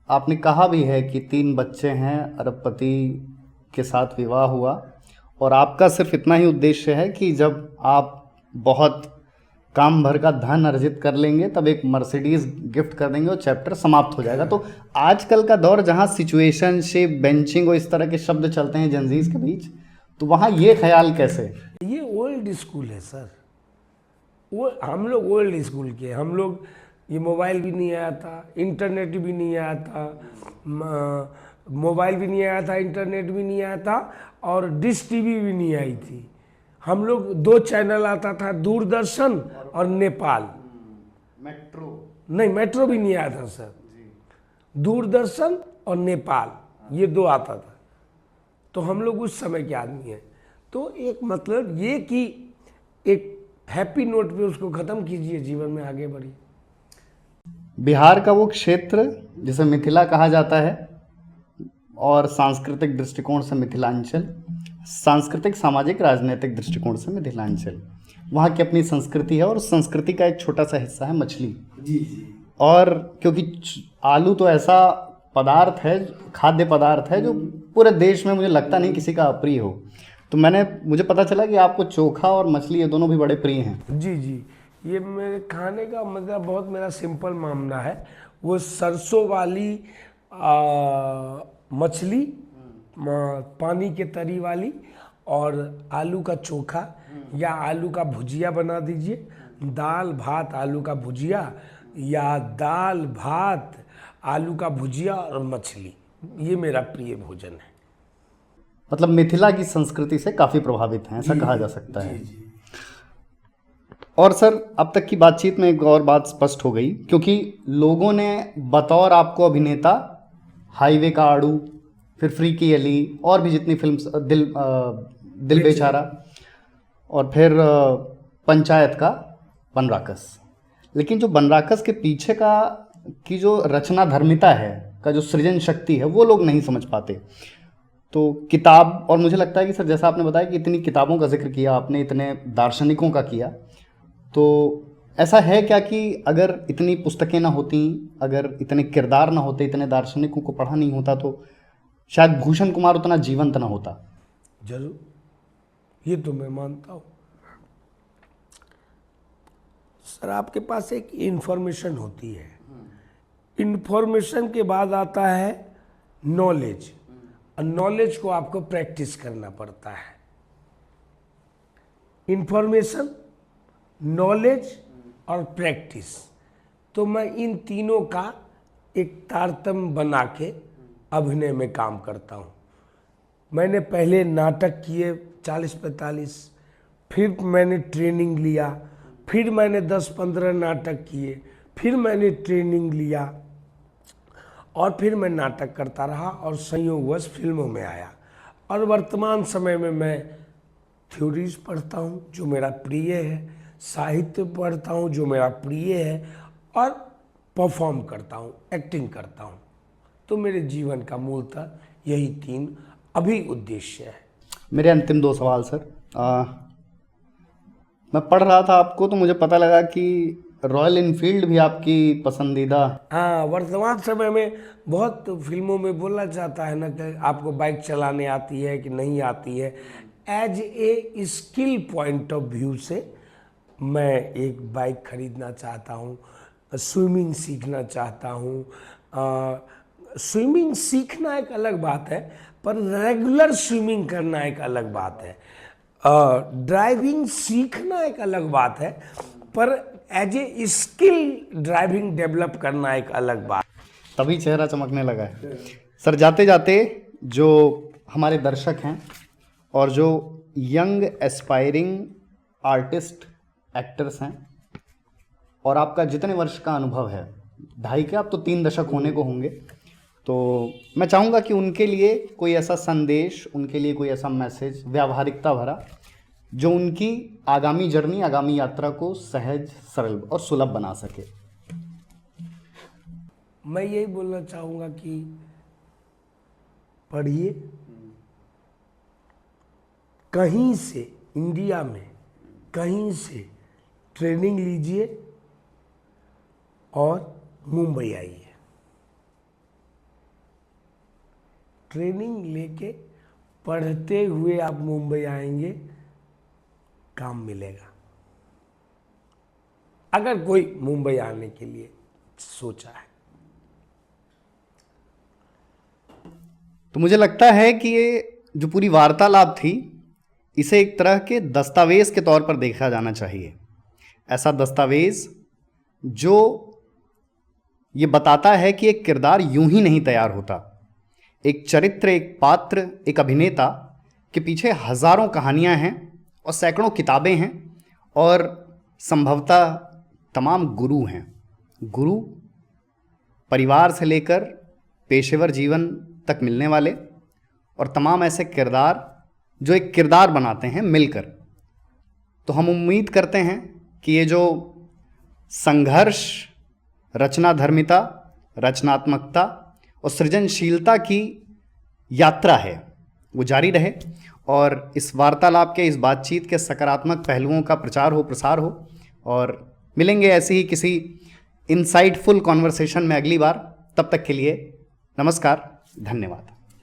आपने कहा भी है कि 3 बच्चे हैं, अरबपति के साथ विवाह हुआ, और आपका सिर्फ इतना ही उद्देश्य है कि जब आप बहुत काम भर का धन अर्जित कर लेंगे तब एक मर्सिडीज गिफ्ट कर देंगे और चैप्टर समाप्त हो जाएगा। तो आजकल का दौर जहाँ सिचुएशनशिप, बेंचिंग और इस तरह के शब्द चलते हैं जेनजीज के बीच, तो वहाँ ये ख्याल कैसे?
ये ओल्ड स्कूल है सर, वो हम लोग ओल्ड स्कूल के, हम लोग ये मोबाइल भी नहीं आया था, इंटरनेट भी नहीं आया था, मोबाइल भी नहीं आया था, इंटरनेट भी नहीं आया था, और डिश टीवी भी नहीं आई थी। हम लोग 2 चैनल आता था, दूरदर्शन और नेपाल।
मेट्रो
नहीं, मेट्रो भी नहीं आया था सर, दूरदर्शन और नेपाल, ये 2 आता था। तो हम लोग उस समय के आदमी हैं। तो एक मतलब ये कि एक हैप्पी नोट पे उसको ख़त्म कीजिए, जीवन में आगे बढ़िए।
बिहार का वो क्षेत्र जिसे मिथिला कहा जाता है, और सांस्कृतिक दृष्टिकोण से मिथिलांचल, सांस्कृतिक, सामाजिक, राजनीतिक दृष्टिकोण से मिथिलांचल, वहाँ की अपनी संस्कृति है, और उस संस्कृति का एक छोटा सा हिस्सा है मछली।
जी जी।
और क्योंकि आलू तो ऐसा पदार्थ है, खाद्य पदार्थ है जो पूरे देश में मुझे लगता नहीं किसी का अप्रिय हो। तो मुझे पता चला कि आपको चोखा और मछली ये दोनों भी बड़े प्रिय हैं।
जी जी, ये मेरे खाने का मतलब बहुत मेरा सिंपल मामला है। वो सरसों वाली मछली, पानी के तरी वाली, और आलू का चोखा या आलू का भुजिया बना दीजिए, दाल भात आलू का भुजिया, या दाल भात आलू का भुजिया और मछली, ये मेरा प्रिय भोजन है।
मतलब मिथिला की संस्कृति से काफ़ी प्रभावित हैं, ऐसा कहा जा सकता है। और सर, अब तक की बातचीत में एक और बात स्पष्ट हो गई, क्योंकि लोगों ने बतौर आपको अभिनेता हाईवे का आड़ू, फिर फ्री की अली, और भी जितनी फिल्म, दिल बेचारा, और फिर पंचायत का बनराकस, लेकिन जो बनराकस के पीछे की जो रचना धर्मिता है, का जो सृजन शक्ति है, वो लोग नहीं समझ पाते। तो किताब, और मुझे लगता है कि सर जैसा आपने बताया कि इतनी किताबों का जिक्र किया आपने, इतने दार्शनिकों का किया, तो ऐसा है क्या कि अगर इतनी पुस्तकें ना होती, अगर इतने किरदार ना होते, इतने दार्शनिकों को पढ़ा नहीं होता, तो शायद भूषण कुमार उतना जीवंत ना होता?
जरूर, ये तो मैं मानता हूँ। सर, आपके पास एक इंफॉर्मेशन होती है, इंफॉर्मेशन के बाद आता है नॉलेज, और नॉलेज को आपको प्रैक्टिस करना पड़ता है। इंफॉर्मेशन, नॉलेज और प्रैक्टिस, तो मैं इन तीनों का एक तारतम्य बना के अभिनय में काम करता हूँ। मैंने पहले नाटक किए 40-45, फिर मैंने ट्रेनिंग लिया, फिर मैंने 10-15 नाटक किए, फिर मैंने ट्रेनिंग लिया, और फिर मैं नाटक करता रहा, और संयोगवश फिल्मों में आया। और वर्तमान समय में मैं थ्योरीज पढ़ता हूँ जो मेरा प्रिय है, साहित्य पढ़ता हूँ जो मेरा प्रिय है, और परफॉर्म करता हूँ, एक्टिंग करता हूँ। तो मेरे जीवन का मूलतः यही 3 अभी उद्देश्य है।
मेरे अंतिम 2 सवाल सर। मैं पढ़ रहा था आपको, तो मुझे पता लगा कि रॉयल इनफील्ड भी आपकी पसंदीदा।
हाँ, वर्तमान समय में बहुत फिल्मों में बोला जाता है ना कि आपको बाइक चलाने आती है कि नहीं आती है। As a skill point of view से मैं एक बाइक खरीदना चाहता हूँ, स्विमिंग सीखना चाहता हूँ। स्विमिंग सीखना एक अलग बात है, पर रेगुलर स्विमिंग करना एक अलग बात है। ड्राइविंग सीखना एक अलग बात है, पर as a skill driving develop करना एक अलग बात।
तभी चेहरा चमकने लगा है। सर, जाते जाते जो हमारे दर्शक हैं और जो यंग एस्पायरिंग आर्टिस्ट, एक्टर्स हैं, और आपका जितने वर्ष का अनुभव है, 2.5 के, आप तो 3 दशक होने को होंगे, तो मैं चाहूँगा कि उनके लिए कोई ऐसा संदेश, उनके लिए कोई ऐसा मैसेज व्यावहारिकता भरा, जो उनकी आगामी जर्नी, आगामी यात्रा को सहज, सरल और सुलभ बना सके।
मैं यही बोलना चाहूँगा कि पढ़िए, कहीं से, इंडिया में कहीं से ट्रेनिंग लीजिए, और मुंबई आइए। ट्रेनिंग लेके पढ़ते हुए आप मुंबई आएंगे, काम मिलेगा। अगर कोई मुंबई आने के लिए सोचा है
तो मुझे लगता है कि ये जो पूरी वार्तालाप थी, इसे एक तरह के दस्तावेज के तौर पर देखा जाना चाहिए। ऐसा दस्तावेज जो ये बताता है कि एक किरदार यूं ही नहीं तैयार होता। एक चरित्र, एक पात्र, एक अभिनेता के पीछे हजारों कहानियां हैं और सैकड़ों किताबें हैं, और संभवतः तमाम गुरु हैं। गुरु परिवार से लेकर पेशेवर जीवन तक मिलने वाले, और तमाम ऐसे किरदार जो एक किरदार बनाते हैं मिलकर। तो हम उम्मीद करते हैं कि ये जो संघर्ष, रचनाधर्मिता, रचनात्मकता और सृजनशीलता की यात्रा है, वो जारी रहे, और इस वार्तालाप के, इस बातचीत के सकारात्मक पहलुओं का प्रचार हो, प्रसार हो। और मिलेंगे ऐसी ही किसी इनसाइटफुल कॉन्वर्सेशन में अगली बार। तब तक के लिए नमस्कार, धन्यवाद।